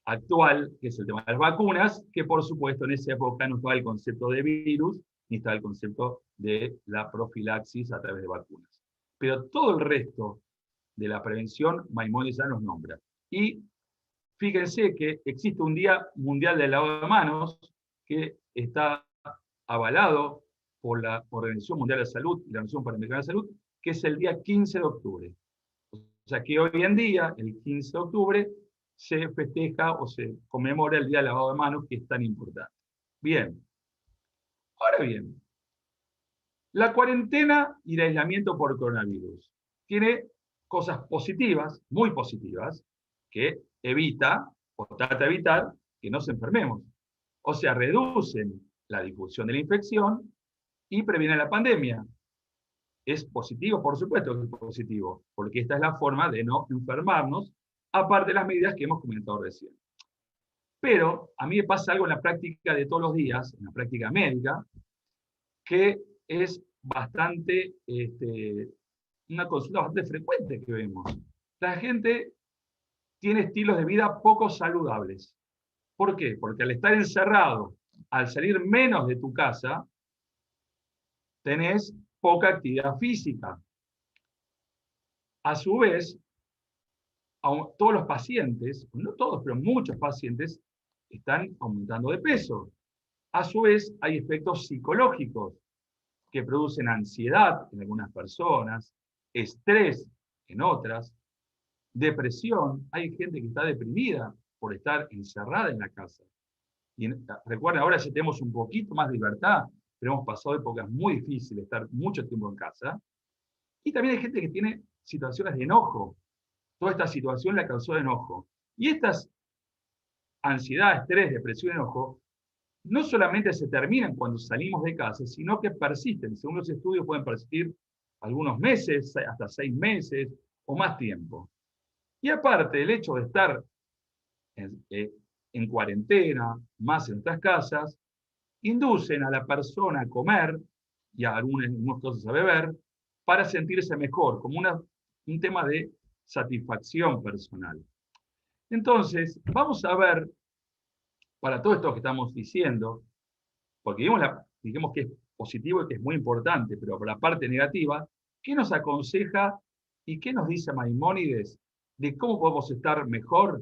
[SPEAKER 3] actual, que es el tema de las vacunas, que por supuesto en esa época no estaba el concepto de virus, ni estaba el concepto de la profilaxis a través de vacunas. Pero todo el resto de la prevención, Maimónides ya nos nombra. Y fíjense que existe un Día Mundial del Lavado de Manos, que está avalado por la Organización Mundial de la Salud y la Organización Panamericana de la Salud, que es el día 15 de octubre. O sea que hoy en día, el 15 de octubre, se festeja o se conmemora el Día del Lavado de Manos, que es tan importante. Bien. Ahora bien, la cuarentena y el aislamiento por coronavirus tiene cosas positivas, muy positivas, que evita o trata de evitar que nos enfermemos. O sea, reducen la difusión de la infección y previenen la pandemia. ¿Es positivo? Por supuesto que es positivo, porque esta es la forma de no enfermarnos, aparte de las medidas que hemos comentado recién. Pero a mí me pasa algo en la práctica de todos los días, en la práctica médica, que es bastante, una consulta bastante frecuente que vemos. La gente tiene estilos de vida poco saludables. ¿Por qué? Porque al estar encerrado, al salir menos de tu casa, tenés poca actividad física. A su vez, todos los pacientes, no todos, pero muchos pacientes, están aumentando de peso. A su vez, hay efectos psicológicos que producen ansiedad en algunas personas, estrés en otras, depresión. Hay gente que está deprimida por estar encerrada en la casa. Y recuerden, ahora ya tenemos un poquito más de libertad, pero hemos pasado épocas muy difíciles, estar mucho tiempo en casa. Y también hay gente que tiene situaciones de enojo. Toda esta situación la causó de enojo. Y estas ansiedad, estrés, depresión, enojo, no solamente se terminan cuando salimos de casa, sino que persisten. Según los estudios pueden persistir algunos meses, hasta 6 meses o más tiempo. Y aparte, el hecho de estar en cuarentena, más en nuestras casas, inducen a la persona a comer y a algunas cosas a beber para sentirse mejor, como un tema de satisfacción personal. Entonces, vamos a ver, para todo esto que estamos diciendo, porque digamos que es positivo y que es muy importante, pero por la parte negativa, ¿qué nos aconseja y qué nos dice Maimónides de cómo podemos estar mejor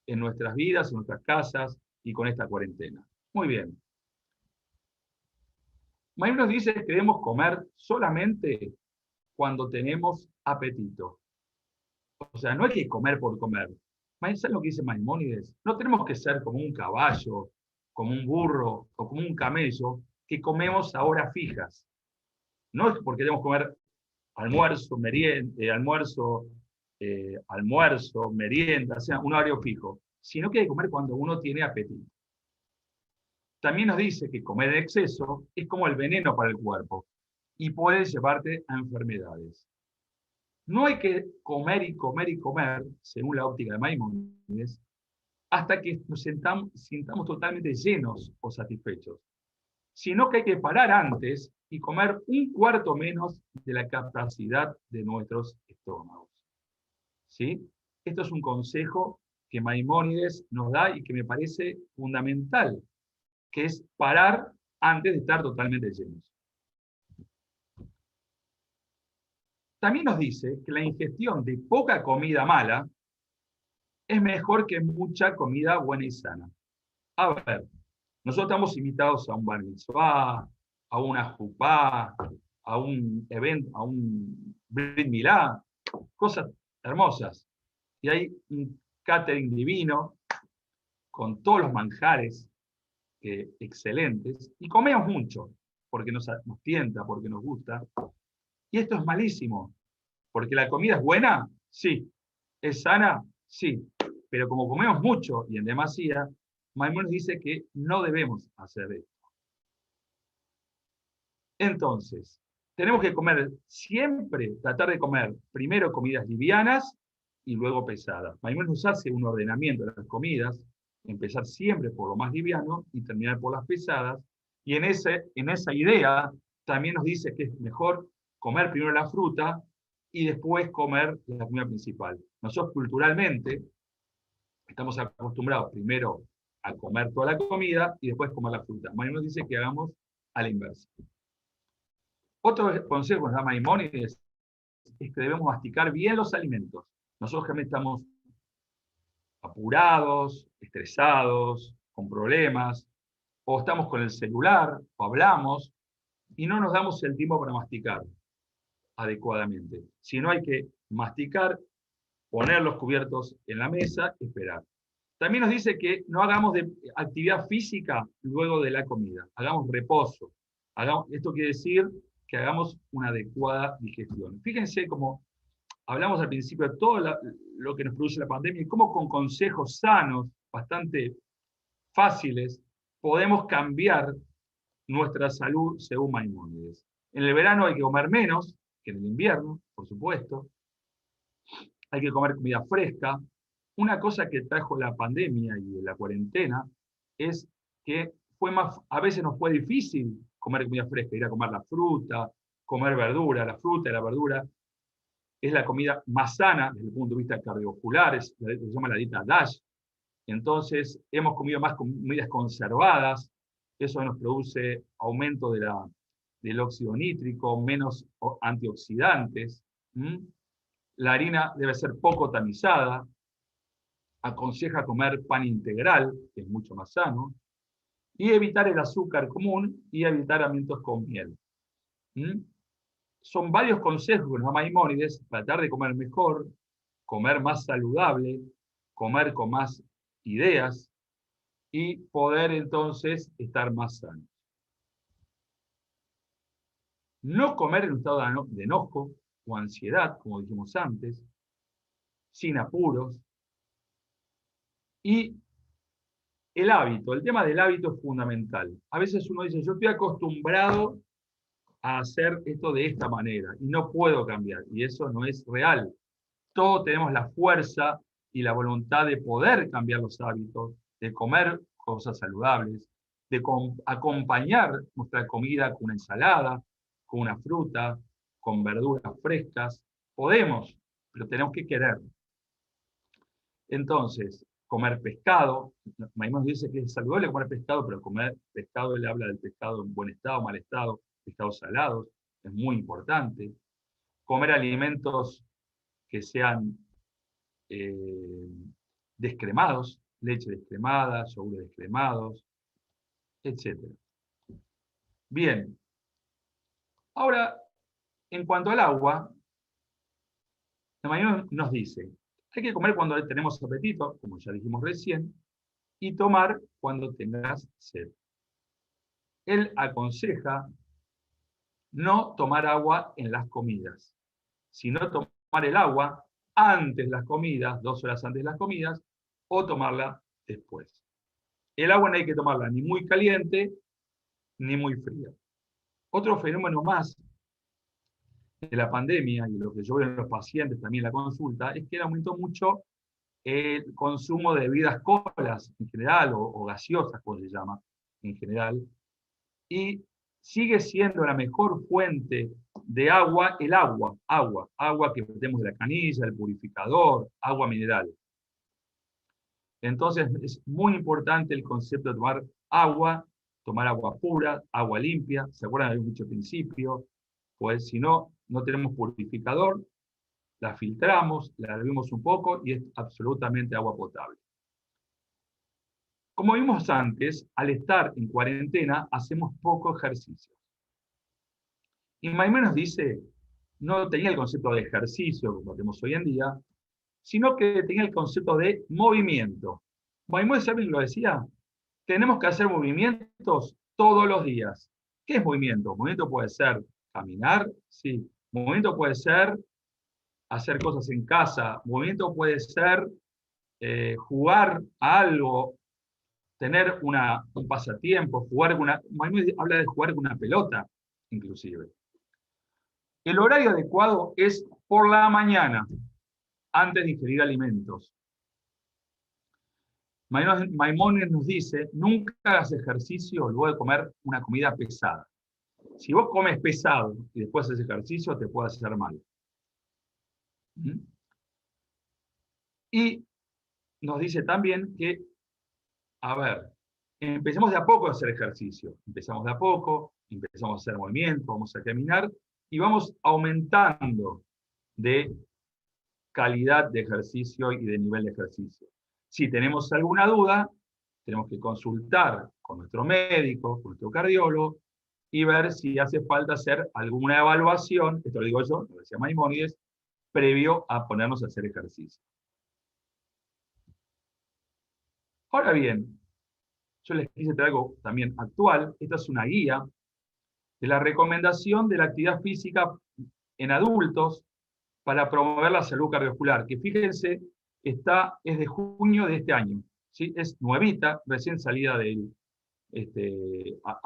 [SPEAKER 3] en nuestras vidas, en nuestras casas y con esta cuarentena? Muy bien. Maimónides dice que debemos comer solamente cuando tenemos apetito. O sea, no hay que comer por comer. ¿Saben lo que dice Maimónides? No tenemos que ser como un caballo, como un burro o como un camello que comemos a horas fijas. No es porque debemos comer almuerzo, merienda, o sea, un horario fijo, sino que hay que comer cuando uno tiene apetito. También nos dice que comer en exceso es como el veneno para el cuerpo y puede llevarte a enfermedades. No hay que comer y comer y comer, según la óptica de Maimónides, hasta que nos sintamos totalmente llenos o satisfechos, sino que hay que parar antes y comer un cuarto menos de la capacidad de nuestros estómagos. ¿Sí? Esto es un consejo que Maimónides nos da y que me parece fundamental, que es parar antes de estar totalmente llenos. También nos dice que la ingestión de poca comida mala es mejor que mucha comida buena y sana. A ver, Nosotros estamos invitados a un bar mitzvah, a una jupá, a un evento, a un brit milá, cosas hermosas. Y hay un catering divino con todos los manjares excelentes, y comemos mucho, porque nos tienta, porque nos gusta. Y esto es malísimo, porque la comida es buena, sí. ¿Es sana? Sí. Pero como comemos mucho y en demasía, Maimónides dice que no debemos hacer esto. Entonces, tenemos que comer siempre, tratar de comer primero comidas livianas y luego pesadas. Maimónides nos hace un ordenamiento de las comidas, empezar siempre por lo más liviano y terminar por las pesadas. Y en esa idea también nos dice que es mejor comer primero la fruta y después comer la comida principal. Nosotros culturalmente estamos acostumbrados primero a comer toda la comida y después comer la fruta. Maimónides dice que hagamos a la inversa. Otro consejo que nos da Maimónides es que debemos masticar bien los alimentos. Nosotros también estamos apurados, estresados, con problemas, o estamos con el celular, o hablamos, y no nos damos el tiempo para masticar adecuadamente. Si no, hay que masticar, poner los cubiertos en la mesa, esperar. También nos dice que no hagamos actividad física luego de la comida, hagamos reposo. Esto quiere decir que hagamos una adecuada digestión. Fíjense cómo hablamos al principio de todo lo que nos produce la pandemia y cómo con consejos sanos, bastante fáciles, podemos cambiar nuestra salud según Maimónides. En el verano hay que comer menos que en el invierno, por supuesto. Hay que comer comida fresca. Una cosa que trajo la pandemia y la cuarentena es que a veces nos fue difícil comer comida fresca, ir a comer la fruta, comer verdura. La fruta y la verdura es la comida más sana desde el punto de vista cardiovascular, se llama la dieta DASH. Entonces, hemos comido más comidas conservadas, eso nos produce aumento del óxido nítrico, menos antioxidantes. La harina debe ser poco tamizada. Aconseja comer pan integral, que es mucho más sano, y evitar el azúcar común y evitar alimentos con miel. Son varios consejos que nos da Maimónides: tratar de comer mejor, comer más saludable, comer con más ideas y poder entonces estar más sanos. No comer en un estado de enojo o ansiedad, como dijimos antes, sin apuros. Y el tema del hábito es fundamental. A veces uno dice, yo estoy acostumbrado a hacer esto de esta manera y no puedo cambiar, y eso no es real. Todos tenemos la fuerza y la voluntad de poder cambiar los hábitos, de comer cosas saludables, de acompañar nuestra comida con una ensalada, con una fruta, con verduras frescas. Podemos, pero tenemos que querer. Entonces, comer pescado. Maimónides dice que es saludable comer pescado, pero comer pescado, él habla del pescado en buen estado, mal estado, pescados salados, es muy importante. Comer alimentos que sean descremados, leche descremada, yogur descremados, etc. Bien. Ahora, en cuanto al agua, Maimónides nos dice, hay que comer cuando tenemos apetito, como ya dijimos recién, y tomar cuando tengas sed. Él aconseja no tomar agua en las comidas, sino tomar el agua antes de las comidas, 2 horas antes de las comidas, o tomarla después. El agua no hay que tomarla ni muy caliente ni muy fría. Otro fenómeno más de la pandemia, y lo que yo veo en los pacientes también en la consulta, es que aumentó mucho el consumo de bebidas colas en general, o gaseosas, como se llama en general, y sigue siendo la mejor fuente de agua el agua que metemos de la canilla, del purificador, agua mineral. Entonces es muy importante el concepto de tomar agua pura, agua limpia. ¿Se acuerdan? Había dicho al principio, pues si no tenemos purificador, la filtramos, la hervimos un poco y es absolutamente agua potable. Como vimos antes, al estar en cuarentena, hacemos poco ejercicio. Y Maimónides dice, no tenía el concepto de ejercicio, como tenemos hoy en día, sino que tenía el concepto de movimiento. Maimónides también lo decía, tenemos que hacer movimientos todos los días. ¿Qué es movimiento? Movimiento puede ser caminar, sí. Movimiento puede ser hacer cosas en casa. Movimiento puede ser jugar a algo, tener un pasatiempo, Maimónides habla de jugar con una pelota, inclusive. El horario adecuado es por la mañana, antes de ingerir alimentos. Maimónides nos dice, nunca hagas ejercicio luego de comer una comida pesada. Si vos comes pesado y después haces ejercicio, te puede hacer mal. ¿Mm? Y nos dice también que, a ver, empecemos de a poco a hacer ejercicio. Empezamos de a poco, empezamos a hacer movimiento, vamos a caminar y vamos aumentando de calidad de ejercicio y de nivel de ejercicio. Si tenemos alguna duda, tenemos que consultar con nuestro médico, con nuestro cardiólogo, y ver si hace falta hacer alguna evaluación, esto lo digo yo, lo decía Maimónides, previo a ponernos a hacer ejercicio. Ahora bien, yo les quise traer algo también actual. Esta es una guía de la recomendación de la actividad física en adultos para promover la salud cardiovascular, que fíjense, es de junio de este año. ¿Sí? Es nuevita, recién salida a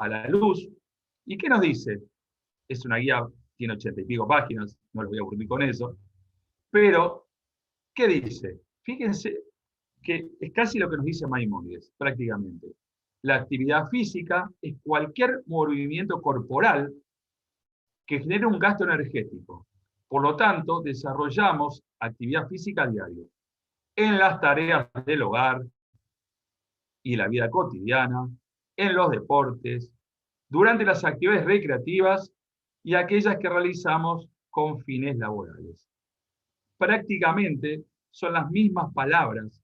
[SPEAKER 3] la luz. ¿Y qué nos dice? Es una guía, tiene 80 y pico páginas, no los voy a aburrir con eso. Pero, ¿qué dice? Fíjense que es casi lo que nos dice Maimónides, prácticamente. La actividad física es cualquier movimiento corporal que genere un gasto energético. Por lo tanto, desarrollamos actividad física a diario en las tareas del hogar y la vida cotidiana, en los deportes, durante las actividades recreativas y aquellas que realizamos con fines laborales. Prácticamente son las mismas palabras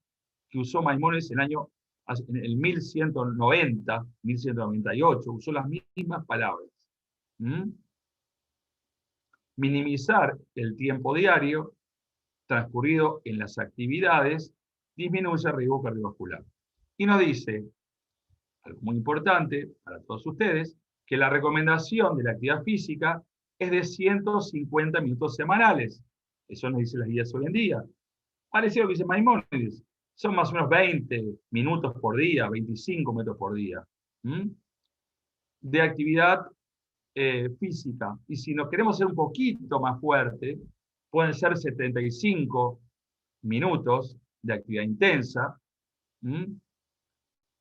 [SPEAKER 3] que usó Maimónides en el 1190, 1198, usó las mismas palabras. Minimizar el tiempo diario transcurrido en las actividades disminuye el riesgo cardiovascular. Y nos dice, algo muy importante para todos ustedes, que la recomendación de la actividad física es de 150 minutos semanales. Eso nos dice las guías hoy en día. Parecido a lo que dice Maimónides. Son más o menos 20 minutos por día, 25 minutos por día. De actividad física. Y si nos queremos ser un poquito más fuerte, pueden ser 75 minutos de actividad intensa.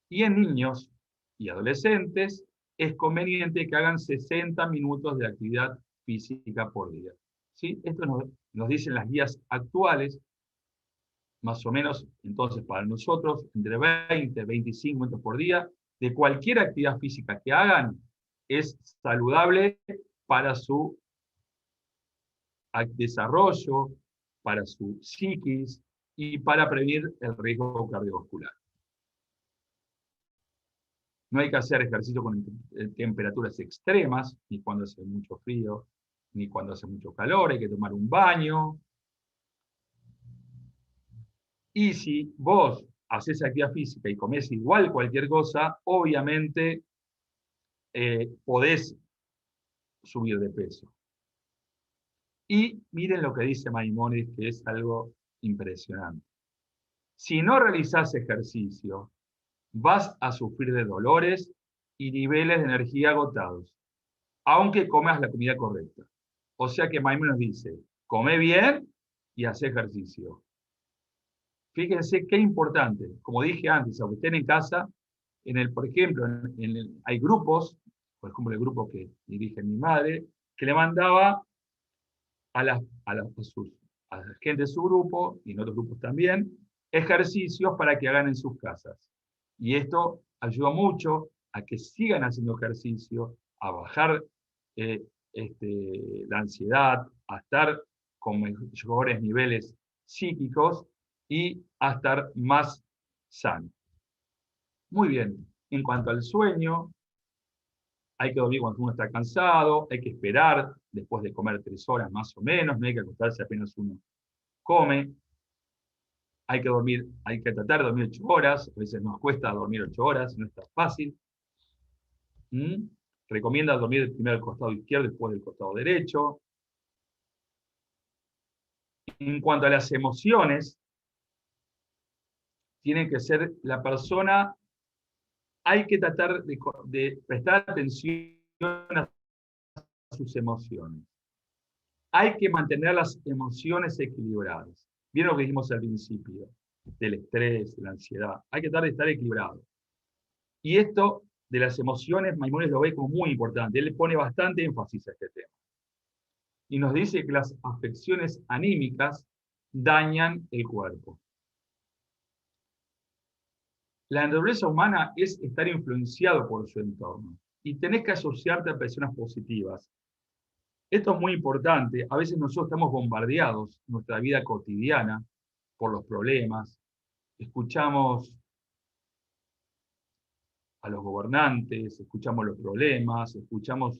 [SPEAKER 3] Y en niños y adolescentes es conveniente que hagan 60 minutos de actividad física por día. ¿Sí? Esto nos dicen las guías actuales, más o menos, entonces, para nosotros, entre 20 y 25 minutos por día, de cualquier actividad física que hagan, es saludable para su desarrollo, para su psiquis y para prevenir el riesgo cardiovascular. No hay que hacer ejercicio con temperaturas extremas, ni cuando hace mucho frío, ni cuando hace mucho calor, hay que tomar un baño. Y si vos haces actividad física y comés igual cualquier cosa, obviamente podés subir de peso. Y miren lo que dice Maimónides, que es algo impresionante. Si no realizás ejercicio, vas a sufrir de dolores y niveles de energía agotados, aunque comas la comida correcta. O sea que Maimónides dice, come bien y haz ejercicio. Fíjense qué importante. Como dije antes, aunque estén en casa, por ejemplo, hay grupos, por ejemplo el grupo que dirige mi madre, que le mandaba a la gente de su grupo, y en otros grupos también, ejercicios para que hagan en sus casas. Y esto ayuda mucho a que sigan haciendo ejercicio, a bajar la ansiedad, a estar con mejores niveles psíquicos y a estar más sano. Muy bien. En cuanto al sueño, hay que dormir cuando uno está cansado, hay que esperar después de comer 3 horas más o menos, no hay que acostarse apenas uno come. Hay que dormir, hay que tratar de dormir 8 horas, a veces nos cuesta dormir 8 horas, no es tan fácil. Recomienda dormir primero el costado izquierdo y después del costado derecho. En cuanto a las emociones, tiene que ser la persona, hay que tratar de prestar atención a sus emociones. Hay que mantener las emociones equilibradas. ¿Vieron lo que dijimos al principio? Del estrés, de la ansiedad. Hay que tratar de estar equilibrado. Y esto de las emociones, Maimónides lo ve como muy importante. Él le pone bastante énfasis a este tema. Y nos dice que las afecciones anímicas dañan el cuerpo. La naturaleza humana es estar influenciado por su entorno. Y tenés que asociarte a personas positivas. Esto es muy importante. A veces nosotros estamos bombardeados en nuestra vida cotidiana por los problemas. Escuchamos a los gobernantes, escuchamos los problemas, escuchamos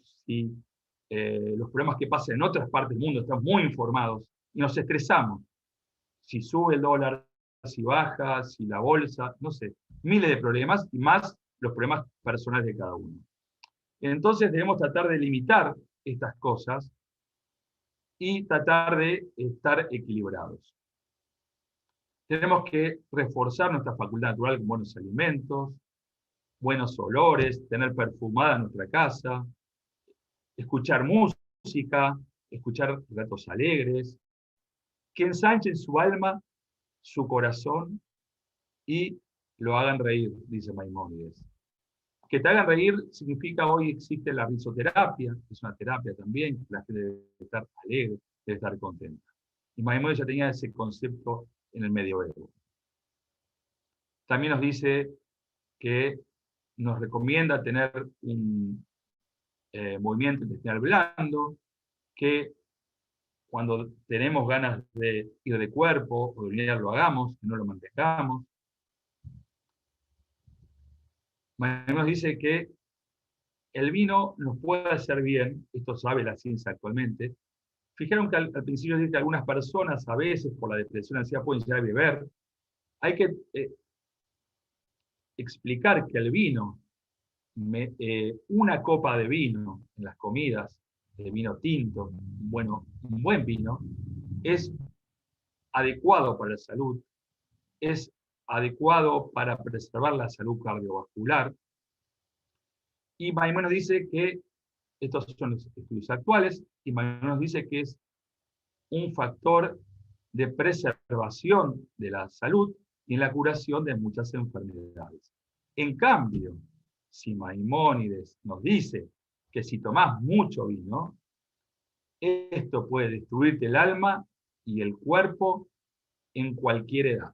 [SPEAKER 3] los problemas que pasan en otras partes del mundo, estamos muy informados y nos estresamos. Si sube el dólar, si baja, si la bolsa, no sé, miles de problemas y más los problemas personales de cada uno. Entonces debemos tratar de limitar estas cosas y tratar de estar equilibrados. Tenemos que reforzar nuestra facultad natural con buenos alimentos, buenos olores, tener perfumada nuestra casa, escuchar música, escuchar relatos alegres, que ensanchen su alma, su corazón y lo hagan reír, dice Maimónides. Que te hagan reír significa hoy existe la risoterapia, que es una terapia también, la gente debe estar alegre, debe estar contenta. Y Maimónides ya tenía ese concepto en el medioevo. También nos dice que nos recomienda tener un movimiento intestinal blando, que cuando tenemos ganas de ir de cuerpo o de orinar lo hagamos, que no lo mantengamos. Nos dice que el vino nos puede hacer bien, esto sabe la ciencia actualmente. Fijaron que al principio dice que algunas personas a veces por la depresión y ansiedad pueden llegar a beber. Hay que explicar que el vino, una copa de vino en las comidas, de vino tinto, bueno, un buen vino, es adecuado para la salud, es adecuado para preservar la salud cardiovascular. Y Maimónides dice que, estos son los estudios actuales, y Maimónides dice que es un factor de preservación de la salud y en la curación de muchas enfermedades. En cambio, si Maimónides nos dice que si tomás mucho vino, esto puede destruirte el alma y el cuerpo en cualquier edad.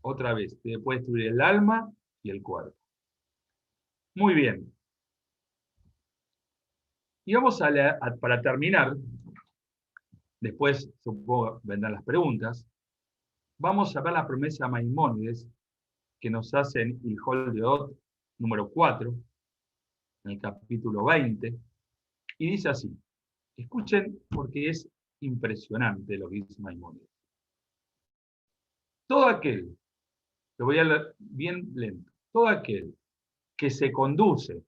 [SPEAKER 3] Otra vez, te puede destruir el alma y el cuerpo. Muy bien. Y vamos para terminar, después supongo vendrán las preguntas, vamos a ver la promesa de Maimónides que nos hace en Ilhol de Od, número 4, en el capítulo 20, y dice así, escuchen porque es impresionante lo que dice Maimónides. Todo aquel, lo voy a leer bien lento, todo aquel que se conduce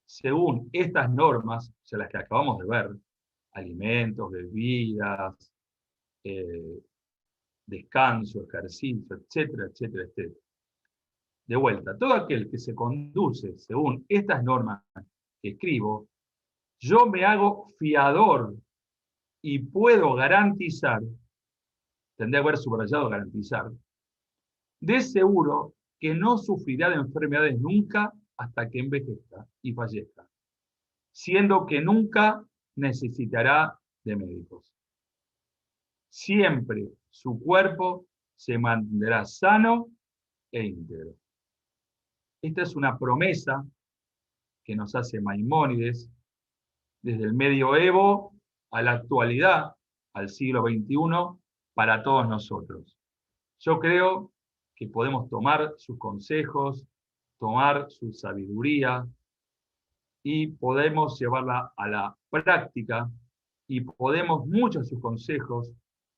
[SPEAKER 3] según estas normas, o sea, las que acabamos de ver, alimentos, bebidas, descanso, ejercicio, etcétera, etcétera, etcétera. De vuelta, todo aquel que se conduce según estas normas que escribo, yo me hago fiador y puedo garantizar, tendría que haber subrayado garantizar, de seguro que no sufrirá de enfermedades nunca hasta que envejezca y fallezca, siendo que nunca necesitará de médicos. Siempre su cuerpo se mantendrá sano e íntegro. Esta es una promesa que nos hace Maimónides desde el medioevo a la actualidad, al siglo XXI, para todos nosotros. Yo creo que podemos tomar sus consejos, tomar su sabiduría y podemos llevarla a la práctica y podemos, muchos de sus consejos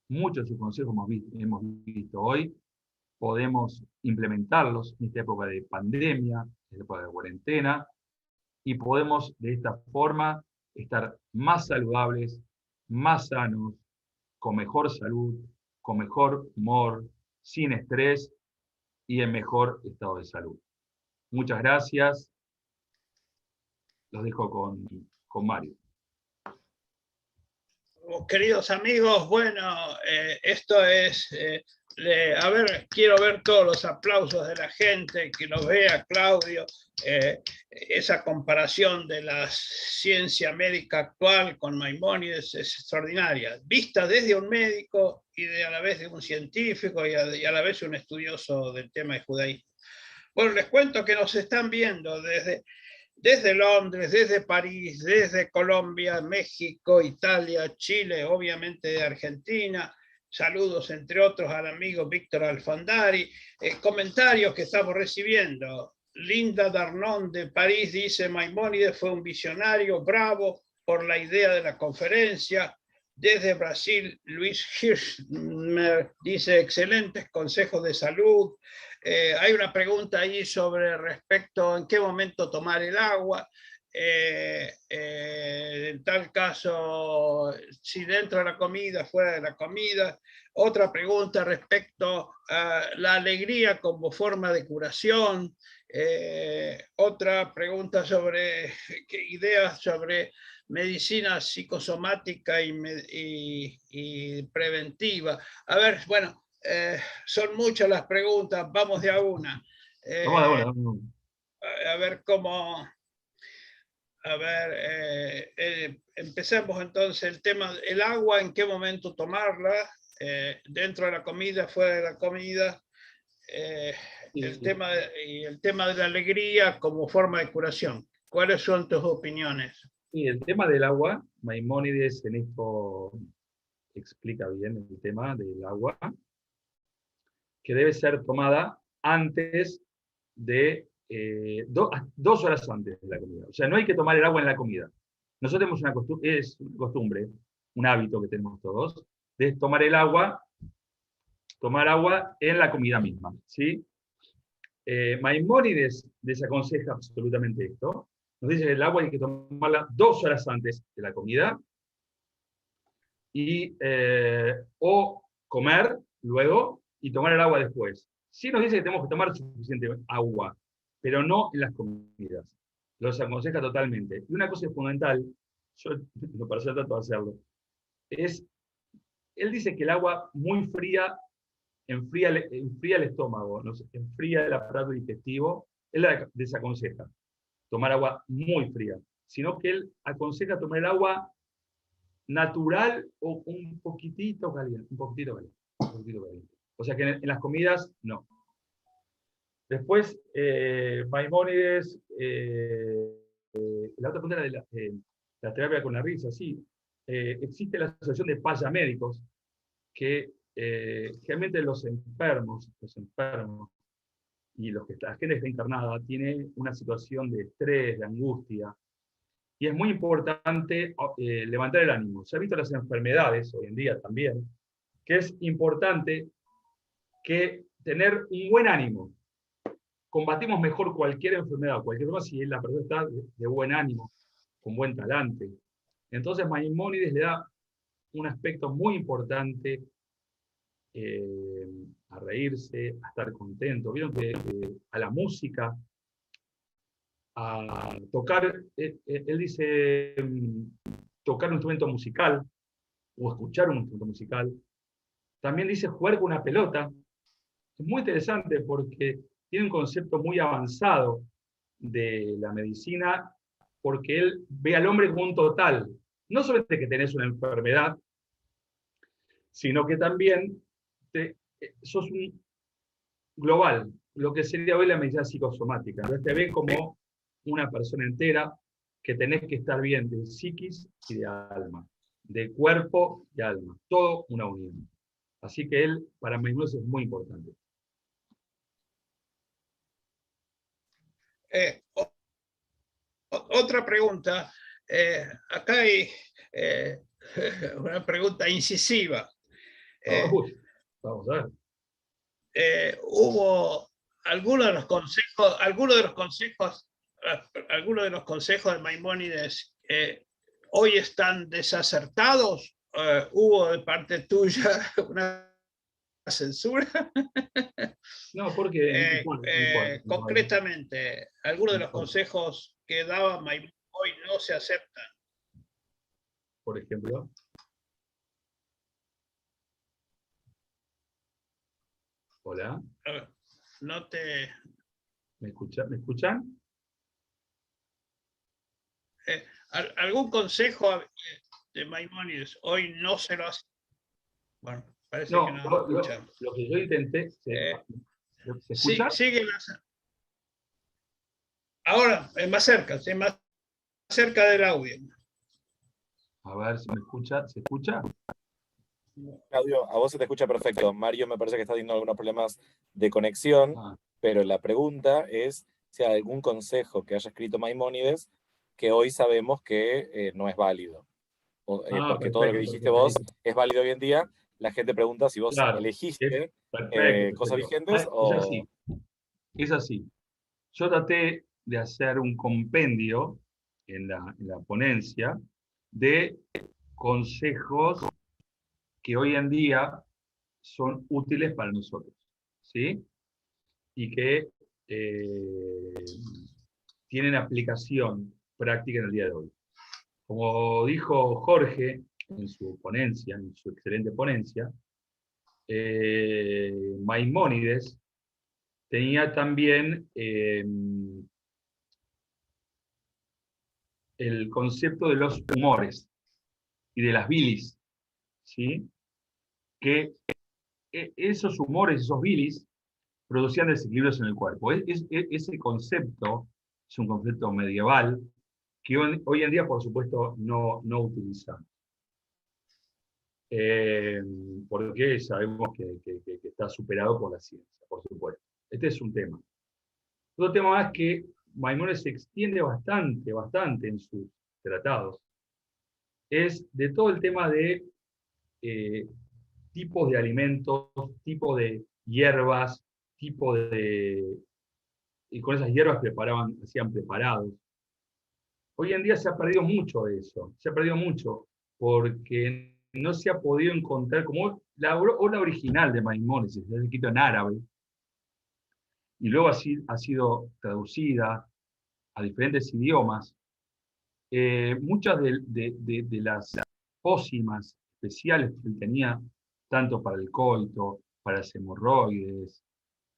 [SPEAKER 3] hemos visto hoy, podemos implementarlos en esta época de pandemia, en esta época de cuarentena, y podemos de esta forma estar más saludables, más sanos, con mejor salud, con mejor humor, sin estrés y en mejor estado de salud. Muchas gracias. Los dejo con Mario.
[SPEAKER 1] Queridos amigos, bueno, esto es, a ver, quiero ver todos los aplausos de la gente, que los vea Claudio, esa comparación de la ciencia médica actual con Maimónides es extraordinaria, vista desde un médico y a la vez de un científico y a la vez un estudioso del tema de judaísmo. Bueno, les cuento que nos están viendo desde Londres, desde París, desde Colombia, México, Italia, Chile, obviamente de Argentina. Saludos, entre otros, al amigo Víctor Alfandari. Comentarios que estamos recibiendo. Linda Darnon de París dice: Maimónides fue un visionario, bravo por la idea de la conferencia. Desde Brasil, Luis Hirschmer dice: excelentes consejos de salud. Hay una pregunta ahí sobre respecto en qué momento tomar el agua. En tal caso, si dentro de la comida, fuera de la comida. Otra pregunta respecto a la alegría como forma de curación. Otra pregunta sobre ideas sobre medicina psicosomática y preventiva. A ver, bueno, son muchas las preguntas, vamos de a una. A ver cómo... A ver, empecemos entonces el tema, el agua, en qué momento tomarla, dentro de la comida, fuera de la comida, el tema de la alegría como forma de curación. ¿Cuáles son tus opiniones?
[SPEAKER 3] Sí, el tema del agua, Maimónides en esto explica bien el tema del agua, que debe ser tomada antes de 2 horas antes de la comida. O sea, no hay que tomar el agua en la comida. Nosotros tenemos una costumbre, un hábito que tenemos todos, de tomar agua en la comida misma, ¿sí? Maimónides desaconseja absolutamente esto. Nos dice que el agua hay que tomarla 2 horas antes de la comida o comer luego y tomar el agua después. Sí nos dice que tenemos que tomar suficiente agua, pero no en las comidas. Los aconseja totalmente. Y una cosa fundamental, yo lo personal trato de hacerlo, él dice que el agua muy fría enfría el estómago, enfría el aparato digestivo. Él la desaconseja tomar agua muy fría, sino que él aconseja tomar el agua natural o un poquitito caliente, O sea que en las comidas, no. Después, Maimónides, la otra pregunta era de la terapia con la risa, sí. Existe la Asociación de Payamédicos, que realmente los enfermos y la gente que está internada tiene una situación de estrés, de angustia, y es muy importante levantar el ánimo. Se ha visto las enfermedades, hoy en día también, que es importante que tener un buen ánimo. Combatimos mejor cualquier enfermedad, si la persona está de buen ánimo, con buen talante. Entonces Maimónides le da un aspecto muy importante a reírse, a estar contento. Vieron que a la música, a tocar, él dice, tocar un instrumento musical o escuchar un instrumento musical. También dice jugar con una pelota. Es muy interesante porque tiene un concepto muy avanzado de la medicina, porque él ve al hombre como un total. No solamente que tenés una enfermedad, sino que también sos un global, lo que sería hoy la medicina psicosomática. Entonces te ve como una persona entera, que tenés que estar bien de psiquis y de alma, de cuerpo y alma, todo una unión. Así que él, para Maimónides, es muy importante.
[SPEAKER 1] Otra pregunta. Acá hay una pregunta incisiva.
[SPEAKER 3] Vamos a ver.
[SPEAKER 1] Hubo algunos de los consejos, algunos de los consejos de Maimónides hoy están desacertados. ¿Hubo de parte tuya una censura?
[SPEAKER 3] No, porque
[SPEAKER 1] concretamente, algunos de los consejos que daba Maimónides hoy no se aceptan.
[SPEAKER 3] Por ejemplo. Hola.
[SPEAKER 1] No te...
[SPEAKER 3] ¿Me escuchan?
[SPEAKER 1] ¿Algún consejo de Maimónides hoy no se lo hace? Bueno, parece
[SPEAKER 3] No,
[SPEAKER 1] que no lo escuchamos.
[SPEAKER 3] Lo que yo intenté... ¿Se escucha?
[SPEAKER 1] Sigue ahora, más cerca del audio.
[SPEAKER 3] A ver si me escucha. ¿Se escucha?
[SPEAKER 4] Claudio, a vos se te escucha perfecto. Mario me parece que está teniendo algunos problemas de conexión, pero la pregunta es si hay algún consejo que haya escrito Maimónides que hoy sabemos que no es válido. Porque todo lo que dijiste vos es válido hoy en día. La gente pregunta si vos elegiste cosas vigentes o...
[SPEAKER 3] Es así. Yo traté de hacer un compendio en la ponencia de consejos que hoy en día son útiles para nosotros, ¿sí? Y que tienen aplicación práctica en el día de hoy. Como dijo Jorge en su ponencia, en su excelente ponencia, Maimónides tenía también el concepto de los humores y de las bilis, ¿sí? Que esos humores, esos bilis, producían desequilibrios en el cuerpo. Ese concepto es un concepto medieval que hoy en día, por supuesto, no utilizamos. Porque sabemos que está superado por la ciencia, por supuesto. Este es un tema. Otro tema más que Maimónides se extiende bastante en sus tratados, es de todo el tema de tipos de alimentos, tipos de hierbas, y con esas hierbas hacían preparados. Hoy en día se ha perdido mucho de eso, se ha perdido mucho, porque no se ha podido encontrar, como la obra original de Maimónides, está escrito en árabe, y luego ha sido traducida a diferentes idiomas. Muchas de las pócimas especiales que él tenía, tanto para el coito, para las hemorroides,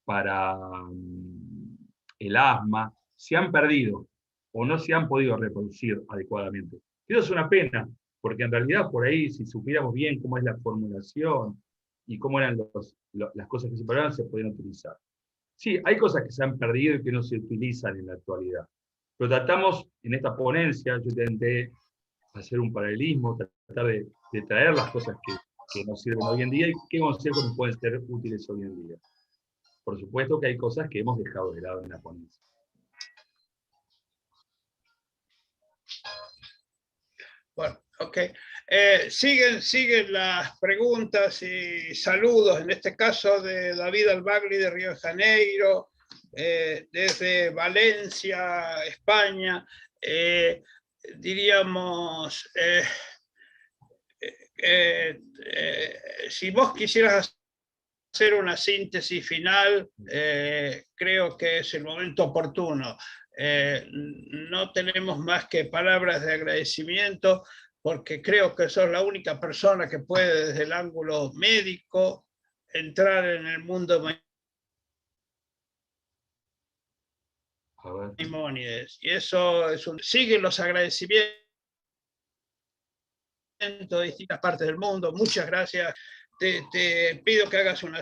[SPEAKER 3] para el asma, se han perdido o no se han podido reproducir adecuadamente. Eso es una pena, porque en realidad por ahí, si supiéramos bien cómo es la formulación y cómo eran las cosas que se preparaban, se podían utilizar. Sí, hay cosas que se han perdido y que no se utilizan en la actualidad. Pero tratamos, en esta ponencia, yo intenté hacer un paralelismo, tratar de traer las cosas que nos sirven hoy en día y qué consejos nos pueden ser útiles hoy en día. Por supuesto que hay cosas que hemos dejado de lado en la ponencia.
[SPEAKER 1] Bueno, ok. Siguen las preguntas y saludos, en este caso de David Albagli de Río de Janeiro, desde Valencia, España. Diríamos, si vos quisieras hacer una síntesis final, creo que es el momento oportuno. No tenemos más que palabras de agradecimiento, porque creo que sos la única persona que puede, desde el ángulo médico, entrar en el mundo Maimónides. Y eso es siguen los agradecimientos de distintas partes del mundo. Muchas gracias. Te pido que hagas un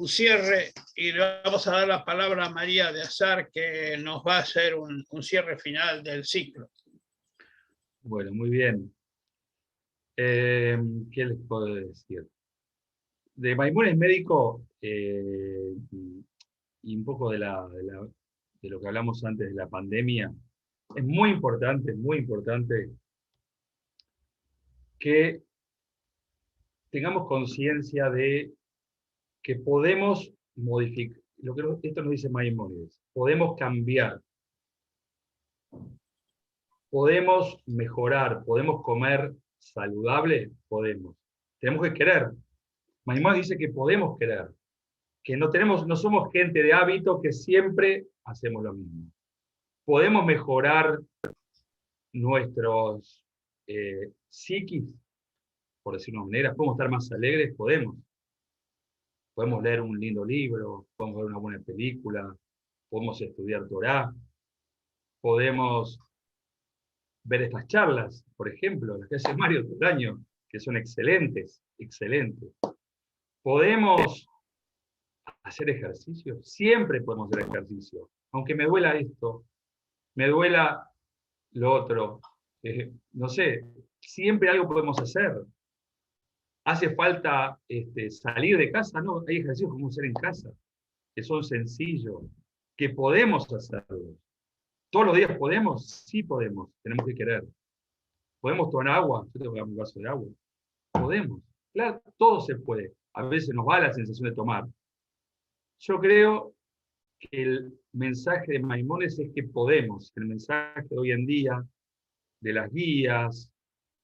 [SPEAKER 1] cierre y le vamos a dar la palabra a María de Azar, que nos va a hacer un cierre final del ciclo.
[SPEAKER 3] Bueno, muy bien. ¿Qué les puedo decir? De Maimónides médico y un poco de de lo que hablamos antes de la pandemia, es muy importante que tengamos conciencia de que podemos modificar, esto nos dice Maimónides, podemos cambiar, podemos mejorar, podemos comer saludable, podemos. Tenemos que querer. Maimónides dice que podemos querer, que no somos gente de hábito que siempre hacemos lo mismo. Podemos mejorar nuestros psiquis, por decirlo de una manera, podemos estar más alegres, podemos. Podemos leer un lindo libro, podemos ver una buena película, podemos estudiar Torá, podemos ver estas charlas, por ejemplo, las que hace Mario todo el año, que son excelentes, excelentes. Podemos hacer ejercicio, siempre podemos hacer ejercicio, aunque me duela esto, me duela lo otro, no sé, siempre algo podemos hacer. ¿Hace falta salir de casa? No, hay ejercicios que podemos hacer en casa, que son sencillos, que podemos hacerlos. ¿Todos los días podemos? Sí podemos, tenemos que querer. ¿Podemos tomar agua? Yo tengo que dar un vaso de agua. Podemos. Claro, todo se puede. A veces nos va la sensación de tomar. Yo creo que el mensaje de Maimónides es que podemos. El mensaje de hoy en día, de las guías,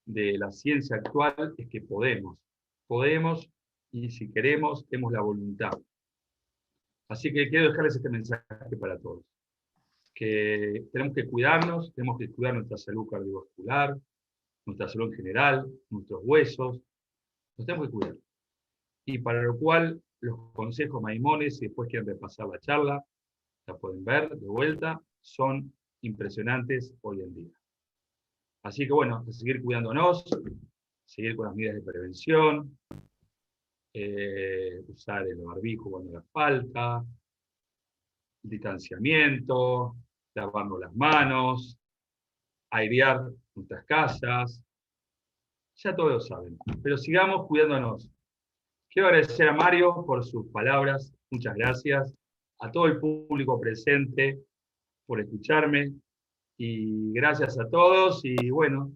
[SPEAKER 3] de la ciencia actual, es que podemos. Podemos, y si queremos, tenemos la voluntad. Así que quiero dejarles este mensaje para todos. Que tenemos que cuidarnos, tenemos que cuidar nuestra salud cardiovascular, nuestra salud en general, nuestros huesos, nos tenemos que cuidar. Y para lo cual, los consejos Maimónides, si después quieren repasar la charla, la pueden ver de vuelta, son impresionantes hoy en día. Así que bueno, a seguir cuidándonos, seguir con las medidas de prevención, usar el barbijo cuando haga falta, distanciamiento, lavarnos las manos, airear nuestras casas, ya todos lo saben, pero sigamos cuidándonos. Quiero agradecer a Mario por sus palabras, muchas gracias, a todo el público presente por escucharme, y gracias a todos, y bueno,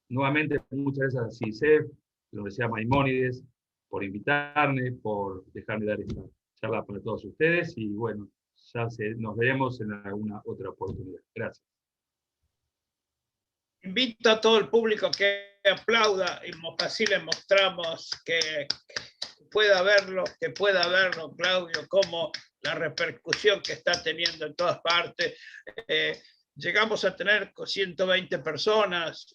[SPEAKER 3] nuevamente muchas gracias a CICEF, la Universidad Maimónides, por invitarme, por dejarme dar esta charla para todos ustedes, y bueno, nos veremos en alguna otra oportunidad. Gracias.
[SPEAKER 1] Invito a todo el público que aplauda y así le mostramos que pueda verlo, Claudio, como la repercusión que está teniendo en todas partes. Llegamos a tener 120 personas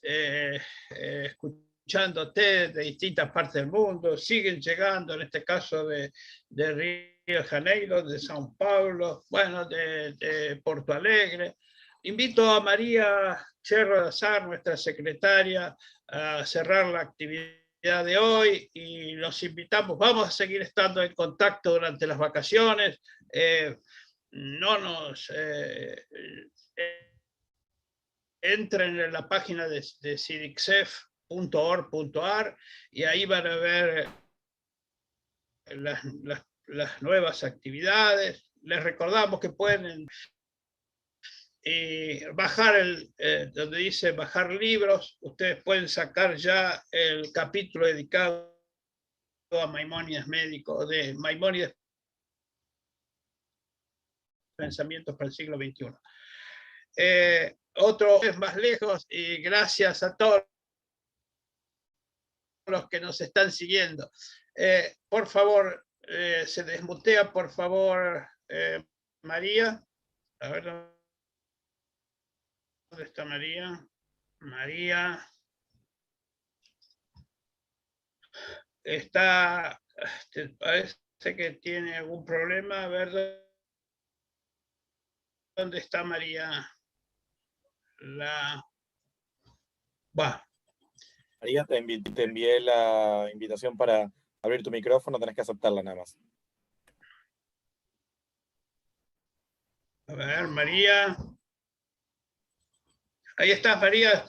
[SPEAKER 1] escuchándote de distintas partes del mundo, siguen llegando, en este caso de Río de Janeiro, de São Paulo, bueno, de Porto Alegre. Invito a María Cherro de Azar, nuestra secretaria, a cerrar la actividad de hoy, y los invitamos, vamos a seguir estando en contacto durante las vacaciones. Entren en la página de cidicef.org.ar y ahí van a ver las nuevas actividades. Les recordamos que pueden bajar donde dice bajar libros. Ustedes pueden sacar ya el capítulo dedicado a Maimónides médico, de Maimónides Pensamientos para el siglo XXI. Otro es más lejos, y gracias a todos los que nos están siguiendo. Por favor, se desmutea, por favor, María. A ver, ¿dónde está María? María. Está, parece que tiene algún problema. A ver, ¿dónde está María?
[SPEAKER 4] María, te envié la invitación para abrir tu micrófono, tenés que aceptarla nada más.
[SPEAKER 1] A ver, María. Ahí estás, María.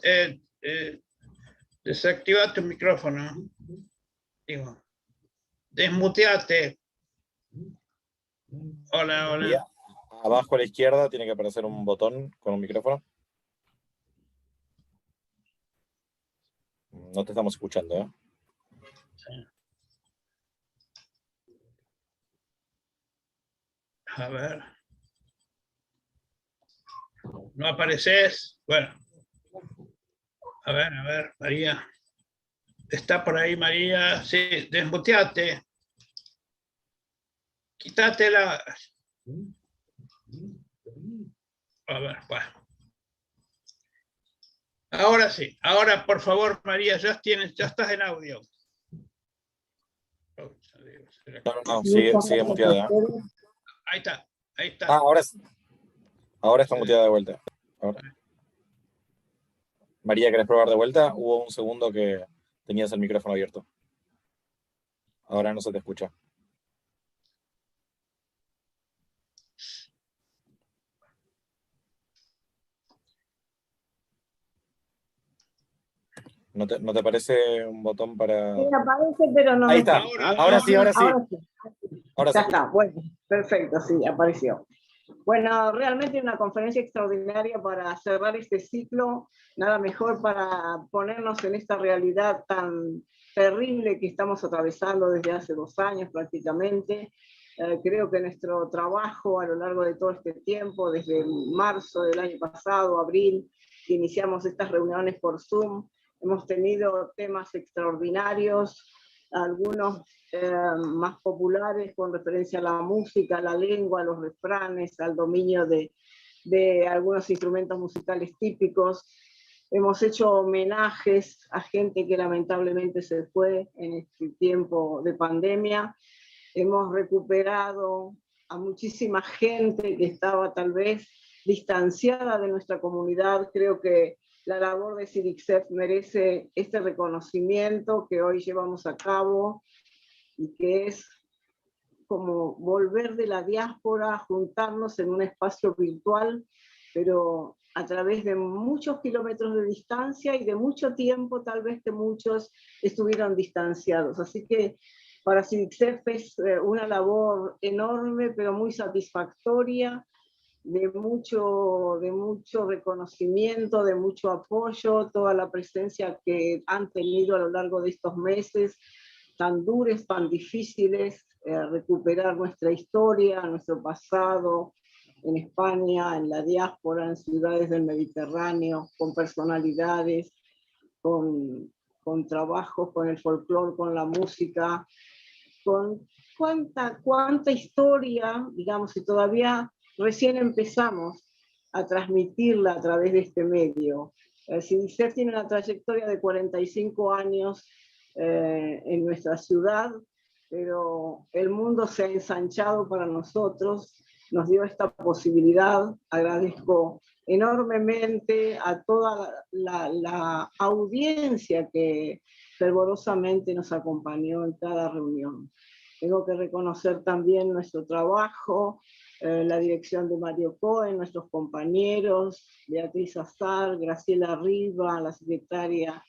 [SPEAKER 1] Desactiva tu micrófono. Digo, desmuteate. Hola, hola.
[SPEAKER 4] Abajo a la izquierda tiene que aparecer un botón con un micrófono. No te estamos escuchando, ¿eh?
[SPEAKER 1] A ver. No apareces. Bueno. A ver, María. ¿Está por ahí, María? Sí, desmuteate. Quítatela. A ver, bueno. Ahora sí. Ahora, por favor, María, ya estás en audio.
[SPEAKER 4] No, sigue muteada.
[SPEAKER 1] Ahí está.
[SPEAKER 4] Ah, ahora está muteada de vuelta. Ahora. María, ¿querés probar de vuelta? Hubo un segundo que tenías el micrófono abierto. Ahora no se te escucha. ¿No te aparece un botón para...?
[SPEAKER 5] Sí, aparece, pero no.
[SPEAKER 4] Ahí está. Ahora sí.
[SPEAKER 5] Ahora
[SPEAKER 4] Ya
[SPEAKER 5] está, bueno, perfecto, sí, apareció. Bueno, realmente una conferencia extraordinaria para cerrar este ciclo. Nada mejor para ponernos en esta realidad tan terrible que estamos atravesando desde hace 2 años prácticamente. Creo que nuestro trabajo a lo largo de todo este tiempo, desde marzo del año pasado, abril, que iniciamos estas reuniones por Zoom, hemos tenido temas extraordinarios, algunos más populares con referencia a la música, a la lengua, a los refranes, al dominio de algunos instrumentos musicales típicos. Hemos hecho homenajes a gente que lamentablemente se fue en este tiempo de pandemia. Hemos recuperado a muchísima gente que estaba tal vez distanciada de nuestra comunidad. Creo que la labor de CIDICSEF merece este reconocimiento que hoy llevamos a cabo y que es como volver de la diáspora, juntarnos en un espacio virtual, pero a través de muchos kilómetros de distancia y de mucho tiempo, tal vez que muchos estuvieron distanciados. Así que para CIDICSEF es una labor enorme, pero muy satisfactoria, de mucho reconocimiento, de mucho apoyo, toda la presencia que han tenido a lo largo de estos meses, tan duros, tan difíciles, recuperar nuestra historia, nuestro pasado en España, en la diáspora, en ciudades del Mediterráneo, con personalidades, con trabajos, con el folclore, con la música, con cuánta historia, digamos, y todavía recién empezamos a transmitirla a través de este medio. CIDICSEF tiene una trayectoria de 45 años en nuestra ciudad, pero el mundo se ha ensanchado para nosotros, nos dio esta posibilidad. Agradezco enormemente a toda la audiencia que fervorosamente nos acompañó en cada reunión. Tengo que reconocer también nuestro trabajo, la dirección de Mario Cohen, nuestros compañeros, Beatriz Azar, Graciela Riva, la secretaria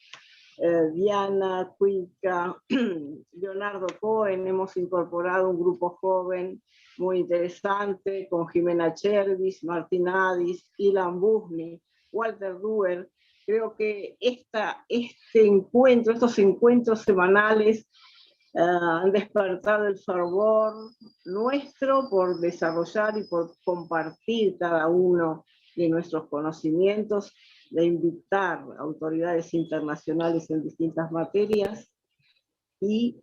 [SPEAKER 5] Diana Cuica, Leonardo Cohen. Hemos incorporado un grupo joven muy interesante con Jimena Chervis, Martín Adis, Ilan Busni, Walter Duer. Creo que estos encuentros semanales han despertado el fervor nuestro por desarrollar y por compartir cada uno de nuestros conocimientos, de invitar a autoridades internacionales en distintas materias y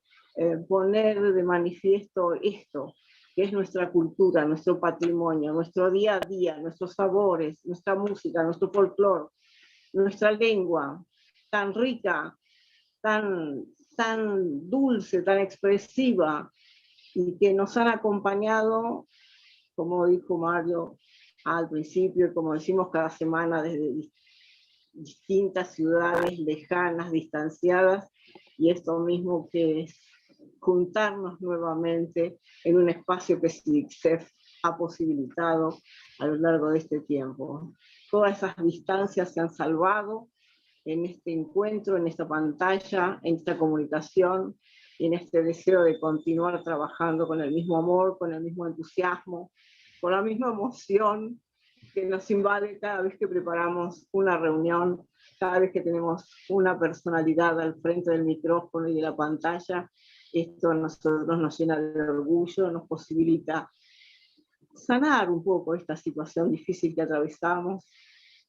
[SPEAKER 5] poner de manifiesto esto, que es nuestra cultura, nuestro patrimonio, nuestro día a día, nuestros sabores, nuestra música, nuestro folclore, nuestra lengua, tan rica, tan dulce, tan expresiva, y que nos han acompañado, como dijo Mario al principio, como decimos cada semana, desde distintas ciudades lejanas, distanciadas, y esto mismo que es juntarnos nuevamente en un espacio que CIDICSEF ha posibilitado a lo largo de este tiempo. Todas esas distancias se han salvado en este encuentro, en esta pantalla, en esta comunicación, y en este deseo de continuar trabajando con el mismo amor, con el mismo entusiasmo, con la misma emoción que nos invade cada vez que preparamos una reunión, cada vez que tenemos una personalidad al frente del micrófono y de la pantalla. Esto a nosotros nos llena de orgullo, nos posibilita sanar un poco esta situación difícil que atravesamos,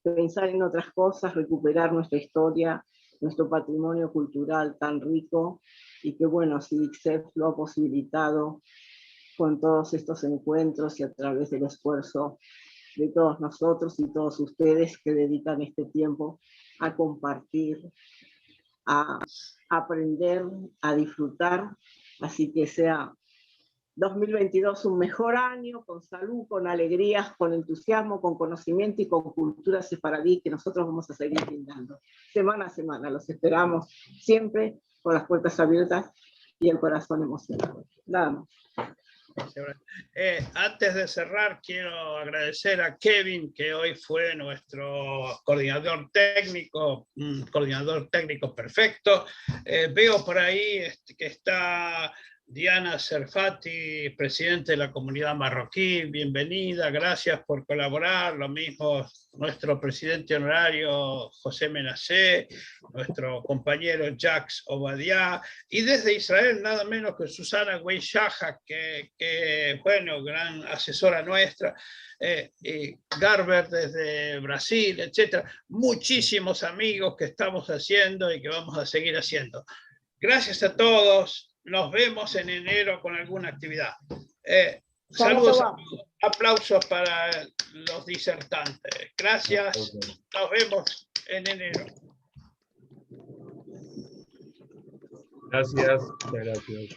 [SPEAKER 5] pensar en otras cosas, recuperar nuestra historia, nuestro patrimonio cultural tan rico, y que bueno, CIDICSEF lo ha posibilitado con todos estos encuentros y a través del esfuerzo de todos nosotros y todos ustedes que dedican este tiempo a compartir, a aprender, a disfrutar. Así que sea 2022 un mejor año, con salud, con alegrías, con entusiasmo, con conocimiento y con cultura sefaradí que nosotros vamos a seguir brindando. Semana a semana los esperamos siempre con las puertas abiertas y el corazón emocionado. Nada más.
[SPEAKER 1] Antes de cerrar, quiero agradecer a Kevin, que hoy fue nuestro coordinador técnico, un coordinador técnico perfecto. Veo por ahí que está Diana Serfati, presidente de la comunidad marroquí, bienvenida, gracias por colaborar. Lo mismo nuestro presidente honorario José Menacé, nuestro compañero Jacques Obadiah, y desde Israel nada menos que Susana Weishaja, que bueno, gran asesora nuestra, y Garber desde Brasil, etcétera. Muchísimos amigos que estamos haciendo y que vamos a seguir haciendo. Gracias a todos. Nos vemos en enero con alguna actividad. Saludos, aplausos para los disertantes. Gracias. Nos vemos en enero.
[SPEAKER 3] Gracias, muchas gracias.